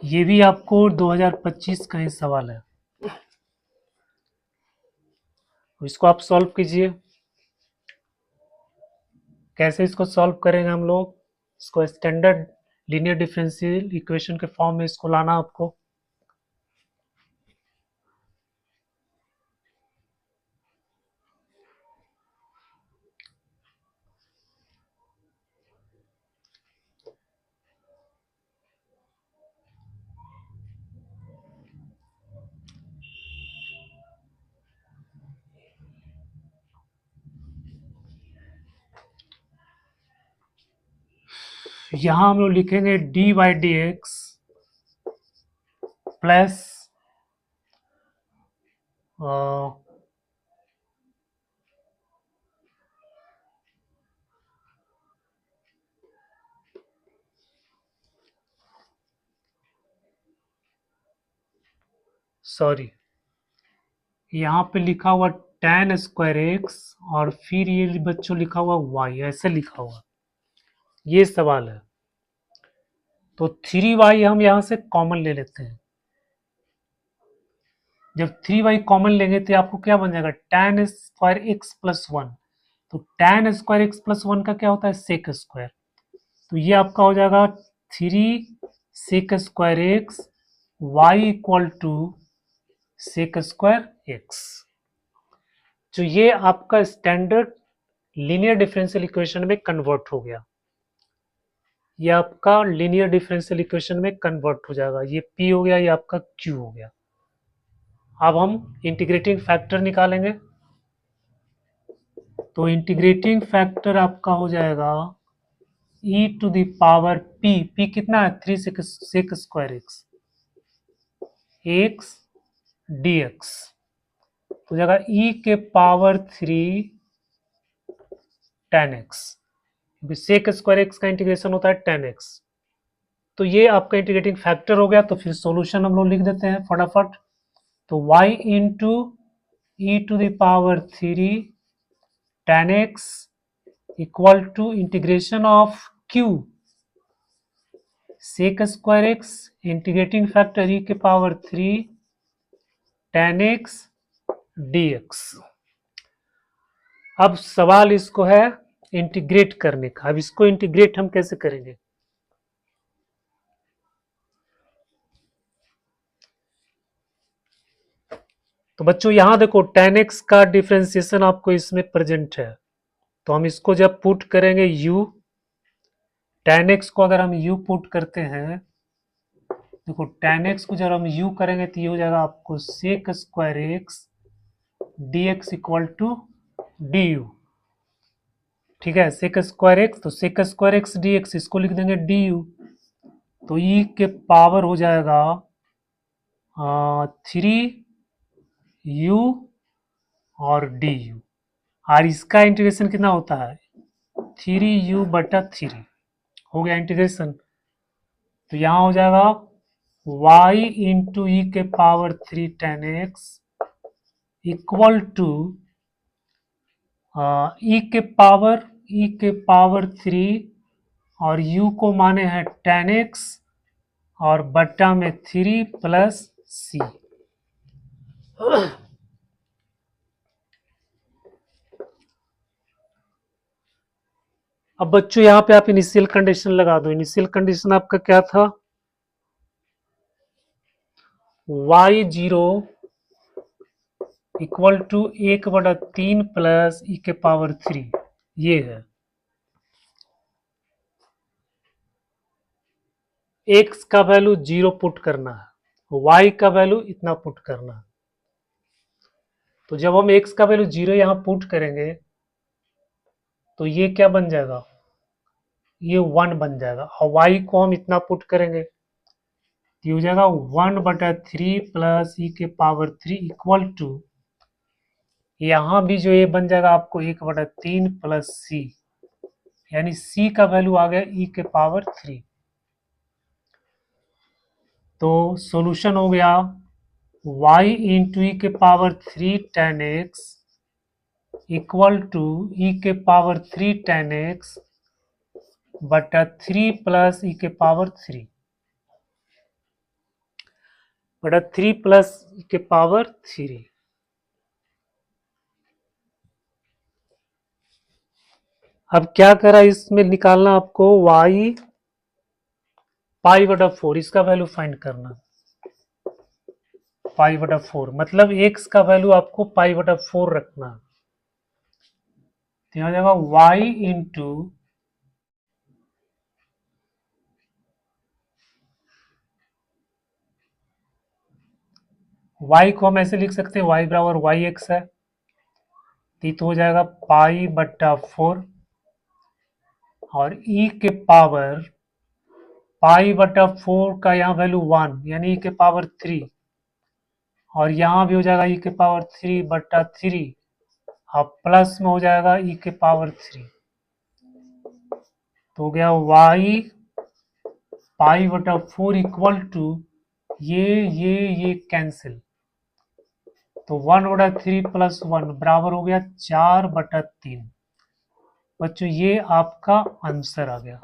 [SPEAKER 1] ये भी आपको 2025 का ही सवाल है। इसको आप सॉल्व कीजिए। कैसे इसको सॉल्व करेंगे हम लोग? इसको स्टैंडर्ड लीनियर डिफरेंशियल इक्वेशन के फॉर्म में इसको लाना आपको। यहां हम लोग लिखेंगे d y d x plus sorry यहाँ पे लिखा हुआ tan स्क्वायर एक्स और फिर ये बच्चों लिखा हुआ वाई, ऐसे लिखा हुआ। ये सवाल है तो 3y हम यहाँ से कॉमन ले लेते हैं। जब 3y कॉमन लेंगे तो आपको क्या बन जाएगा tan स्क्वायर एक्स प्लस 1। तो tan स्क्वायर एक्स प्लस 1 का क्या होता है सेक स्क्वायर। तो ये आपका हो जाएगा 3 sec square x y equal to sec square x. तो ये आपका स्टैंडर्ड लीनियर डिफरेंशियल इक्वेशन में कन्वर्ट हो गया। ये आपका लीनियर डिफरेंशियल इक्वेशन में कन्वर्ट हो जाएगा। ये p हो गया, ये आपका q हो गया। अब हम इंटीग्रेटिंग फैक्टर निकालेंगे। तो इंटीग्रेटिंग फैक्टर आपका हो जाएगा e to the power p कितना है 3 sec square x x dx तो हो जाएगा e के power 3 10x, sec square x का इंटीग्रेशन होता है 10x। तो ये आपका इंटीग्रेटिंग फैक्टर हो गया। तो फिर सॉल्यूशन हम लोग लिख देते हैं फटाफट। तो y इंटू e to the power 3 10x equal to integration of q sec square x integrating factor e के पावर 3 10x dx। अब सवाल इसको है इंटीग्रेट करने का। अब इसको इंटीग्रेट हम कैसे करेंगे? तो बच्चों यहां देखो 10x का डिफरेंशिएशन आपको इसमें प्रेजेंट है। तो हम इसको जब पुट करेंगे u, 10x को अगर हम u पुट करते हैं, देखो 10x को जब हम u करेंगे तो ये हो जाएगा आपको sec square x dx equal to du। ठीक है, सेक स्क्वायर एक्स, तो सेक स्क्वायर एक्स dx इसको लिख देंगे du। तो e के पावर हो जाएगा 3u और du। और इसका इंटीग्रेशन कितना होता है? 3u/3 हो गया इंटीग्रेशन। तो यहां हो जाएगा y इंटू ई के पावर 3 10x इक्वल टू ई के पावर 3 और u को माने हैं 10x और बट्टा में 3 प्लस सी। अब बच्चों यहां पे आप इनिशियल कंडीशन लगा दो। इनिशियल कंडीशन आपका क्या था? y0 इक्वल टू 1/3 प्लस ई के पावर 3, ये है। x का वैल्यू 0 पुट करना है, y का वैल्यू इतना पुट करना है। तो जब हम x का वैल्यू 0 यहां पुट करेंगे तो ये क्या बन जाएगा? ये 1 बन जाएगा। और y को हम इतना पुट करेंगे तो ये हो जाएगा 1/3 प्लस ई के पावर 3 इक्वल टू, यहां भी जो ये बन जाएगा आपको 1/3 प्लस सी, यानी सी का वैल्यू आ गया ई के पावर 3। तो सॉल्यूशन हो गया y इंटू ई के पावर 3 10x इक्वल टू ई के पावर 3 10x बटा 3 प्लस ई के पावर 3 बटा 3 प्लस ई के पावर 3। अब क्या करा इसमें निकालना आपको y π/4, इसका वैल्यू फाइंड करना। π/4 मतलब x का वैल्यू आपको π/4 रखना। तो यहां जाएगा y इंटू y को हम ऐसे लिख सकते हैं y बराबर yx है, तो हो जाएगा π/4 और e के पावर π/4 का यहाँ वैल्यू 1 यानी e के पावर 3 और यहाँ भी हो जाएगा e के पावर 3/3 और प्लस में हो जाएगा e के पावर 3। तो हो गया y π/4 इक्वल टू ये कैंसिल, तो 1/3 प्लस 1 बराबर हो गया 4/3। बच्चों ये आपका आंसर आ गया।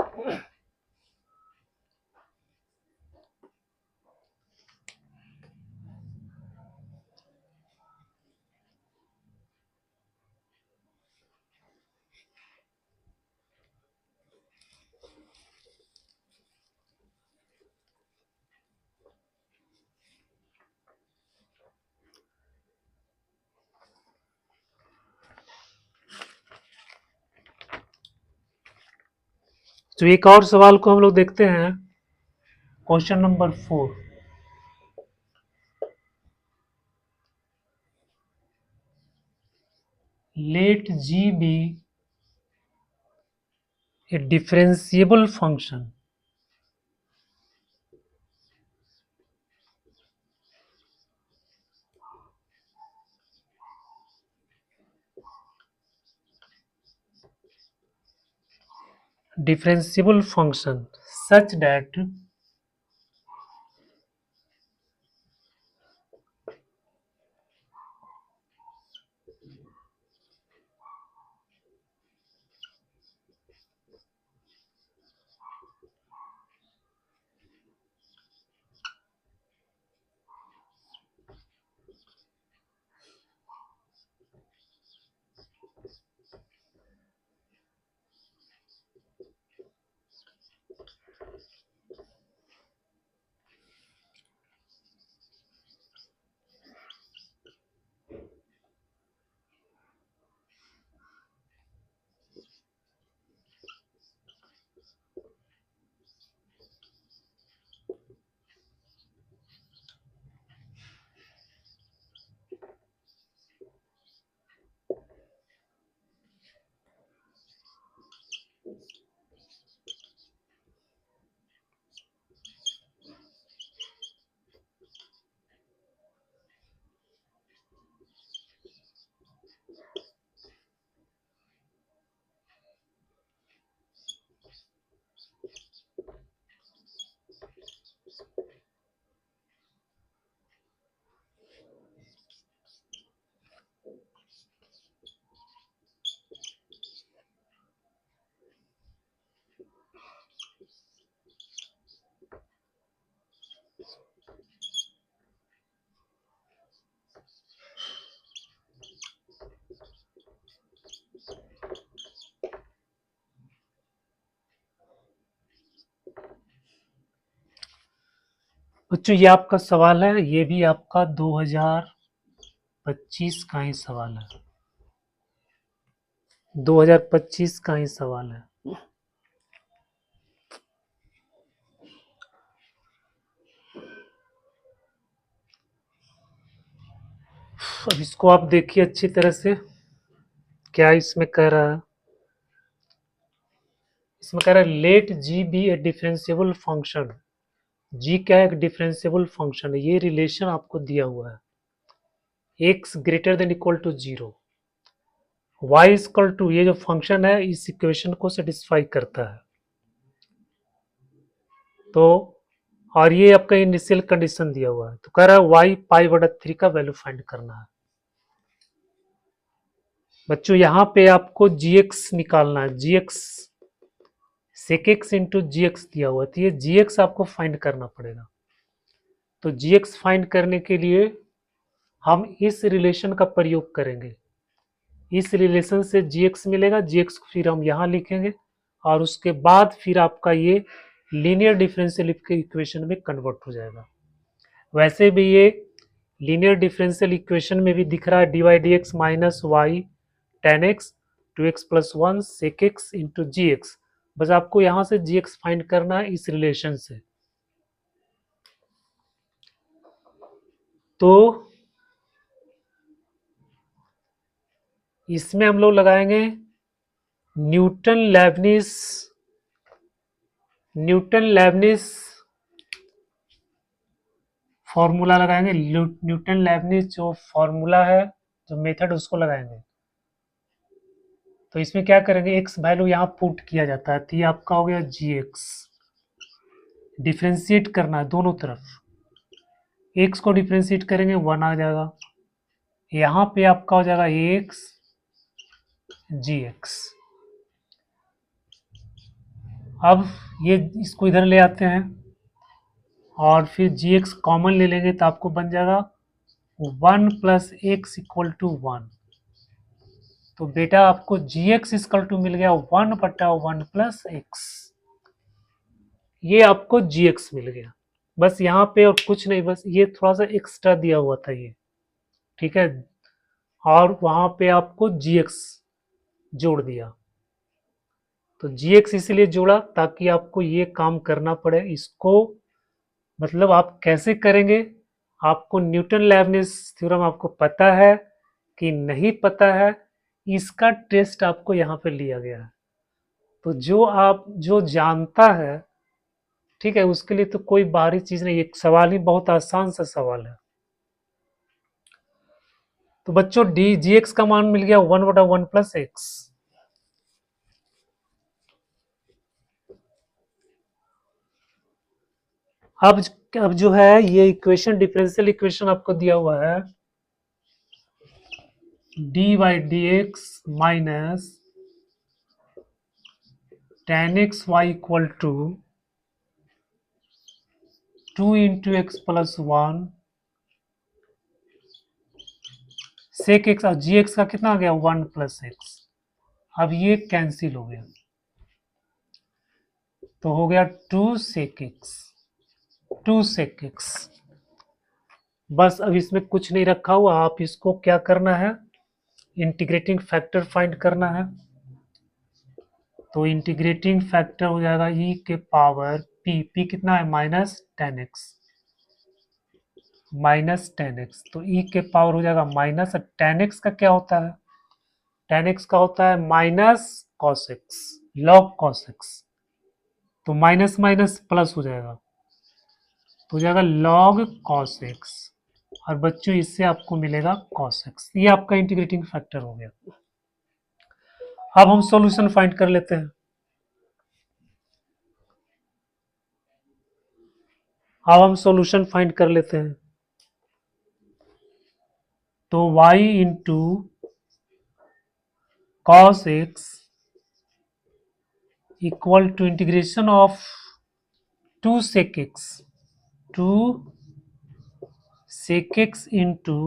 [SPEAKER 1] तो एक और सवाल को हम लोग देखते हैं, question number 4। Let g be a differentiable function differentiable function such that बच्चों ये आपका सवाल है, ये भी आपका 2025 का ही सवाल है, 2025 का ही सवाल है। अब इसको आप देखिए अच्छी तरह से, क्या इसमें कह रहा है। इसमें कह रहा है late G B a differentiable function. जी क्या है? एक डिफरेंशिएबल फंक्शन है। ये रिलेशन आपको दिया हुआ है, x greater than equal to 0, y equal to, ये जो फंक्शन है इस इक्वेशन को सेटिस्फाई करता है। तो और ये आपका इनिशियल कंडीशन दिया हुआ है, तो कह रहा है वाई पाई बटा 3 का वैल्यू फाइंड करना है। बच्चों यहाँ पे आपको gx निकालना है, gx sec x into g x दिया हुआ है, तो ये gx आपको फाइंड करना पड़ेगा। तो gx फाइंड करने के लिए हम इस रिलेशन का प्रयोग करेंगे। इस रिलेशन से gx मिलेगा, gx को फिर हम यहाँ लिखेंगे और उसके बाद फिर आपका ये लीनियर डिफरेंशियल इक्वेशन में कन्वर्ट हो जाएगा। वैसे भी ये लीनियर डिफरेंशियल इक्वेशन में भी दिख रहा है, dy dx minus y tan x two x plus one sec x into g x. बस आपको यहाँ से जी एक्स फाइंड करना है इस रिलेशन से। तो इसमें हम लोग लगाएंगे न्यूटन लेबनिज फॉर्मूला लगाएंगे। न्यूटन लेबनिज जो फॉर्मूला है, जो मेथड, उसको लगाएंगे। तो इसमें क्या करेंगे, एक्स वैल्यू यहाँ पुट किया जाता है, तो ये आपका हो गया जी एक्स। डिफ्रेंशिएट करना है दोनों तरफ, एक्स को डिफ्रेंशिएट करेंगे 1 आ जाएगा, यहाँ पे आपका हो जाएगा एक्स जी एक्स। अब ये इसको इधर ले आते हैं और फिर जी एक्स कॉमन ले लेंगे, तो आपको बन जाएगा 1 प्लस एक्स इक्वल टू 1। तो बेटा आपको जी एक्स इक्वल टू मिल गया 1 बटा 1 प्लस एक्स। ये आपको जी एक्स मिल गया, बस यहाँ पे और कुछ नहीं, बस ये थोड़ा सा एक्स्ट्रा दिया हुआ था ये, ठीक है, और वहां पे आपको जी एक्स जोड़ दिया। तो जी एक्स इसलिए जोड़ा ताकि आपको ये काम करना पड़े। इसको मतलब आप कैसे करेंगे, आपको न्यूटन लेबनिज थ्योरम आपको पता है कि नहीं पता है, इसका टेस्ट आपको यहाँ पे लिया गया है। तो जो आप जो जानता है, ठीक है, उसके लिए तो कोई बाहरी चीज नहीं, एक सवाल ही बहुत आसान सा सवाल है। तो बच्चों डी जी एक्स का मान मिल गया 1 बटा 1 प्लस एक्स। अब जो है ये इक्वेशन, डिफरेंशियल इक्वेशन आपको दिया हुआ है dy/dx minus tan xy equal to 2 into x plus 1 sec x, और जी एक्स का कितना आ गया 1 प्लस एक्स। अब ये कैंसिल हो गया तो हो गया 2 सेक एक्स, 2 सेक एक्स। बस अब इसमें कुछ नहीं रखा हुआ, आप इसको क्या करना है, इंटीग्रेटिंग फैक्टर फाइंड करना है। तो इंटीग्रेटिंग फैक्टर हो जाएगा e के पावर p कितना है minus ten x, minus ten x. तो e के पावर हो जाएगा माइनस, टेन एक्स का क्या होता है, टेन एक्स का होता है minus cos x, log cos x. तो माइनस माइनस प्लस हो जाएगा, तो हो जाएगा लॉग कॉस एक्स, और बच्चों इससे आपको मिलेगा कॉस एक्स। ये आपका इंटीग्रेटिंग फैक्टर हो गया। अब हम सॉल्यूशन फाइंड कर लेते हैं। अब हम सॉल्यूशन फाइंड कर लेते हैं। तो y into cos x equal to integration of 2 sec x, 2 sec x into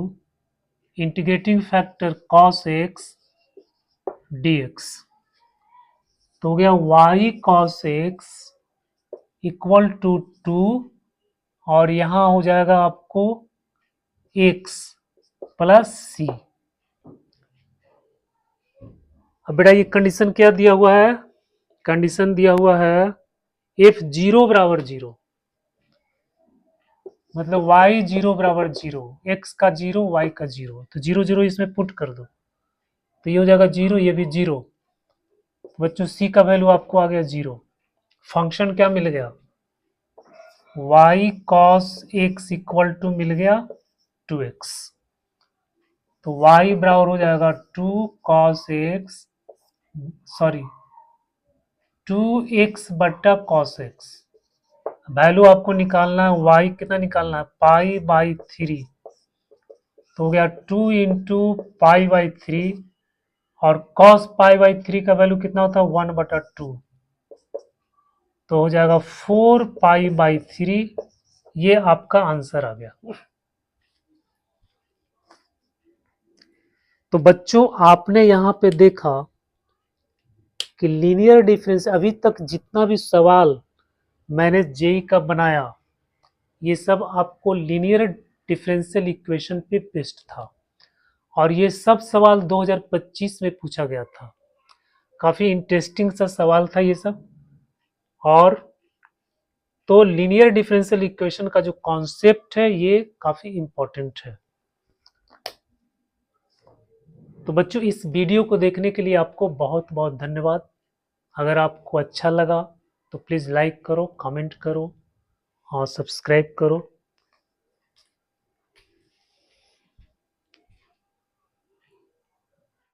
[SPEAKER 1] integrating factor cos x dx। तो हो गया y cos x equal to 2, और यहां हो जाएगा आपको x प्लस सी। अब बेटा ये कंडीशन क्या दिया हुआ है, कंडीशन दिया हुआ है f 0 बराबर 0, मतलब y 0 बराबर 0, x का 0 y का 0। तो 0 0 इसमें पुट कर दो, तो ये हो जाएगा 0, ये भी 0। बच्चों c का वैल्यू आपको आ गया 0। फंक्शन क्या मिल गया, y cos x equal to मिल गया 2x। तो y बराबर हो जाएगा 2 cos x, सॉरी 2x बट्टा cos x। वैल्यू आपको निकालना है, y कितना निकालना है, पाई बाई 3। तो हो गया 2 इंटू पाई बाई 3, और cos पाई बाई 3 का वैल्यू कितना होता है 1 बटा 2। तो हो जाएगा 4 पाई बाई 3। ये आपका आंसर आ गया। तो बच्चों आपने यहां पे देखा कि लीनियर डिफरेंस, अभी तक जितना भी सवाल मैंने जेई का बनाया ये सब आपको लीनियर डिफरेंशियल इक्वेशन पे बेस्ड था, और ये सब सवाल 2025 में पूछा गया था। काफी इंटरेस्टिंग सा सवाल था ये सब। और तो लीनियर डिफरेंशियल इक्वेशन का जो कॉन्सेप्ट है ये काफी इंपॉर्टेंट है। तो बच्चों इस वीडियो को देखने के लिए आपको बहुत बहुत धन्यवाद। अगर आपको अच्छा लगा तो प्लीज़ लाइक करो, कमेंट करो और सब्सक्राइब करो।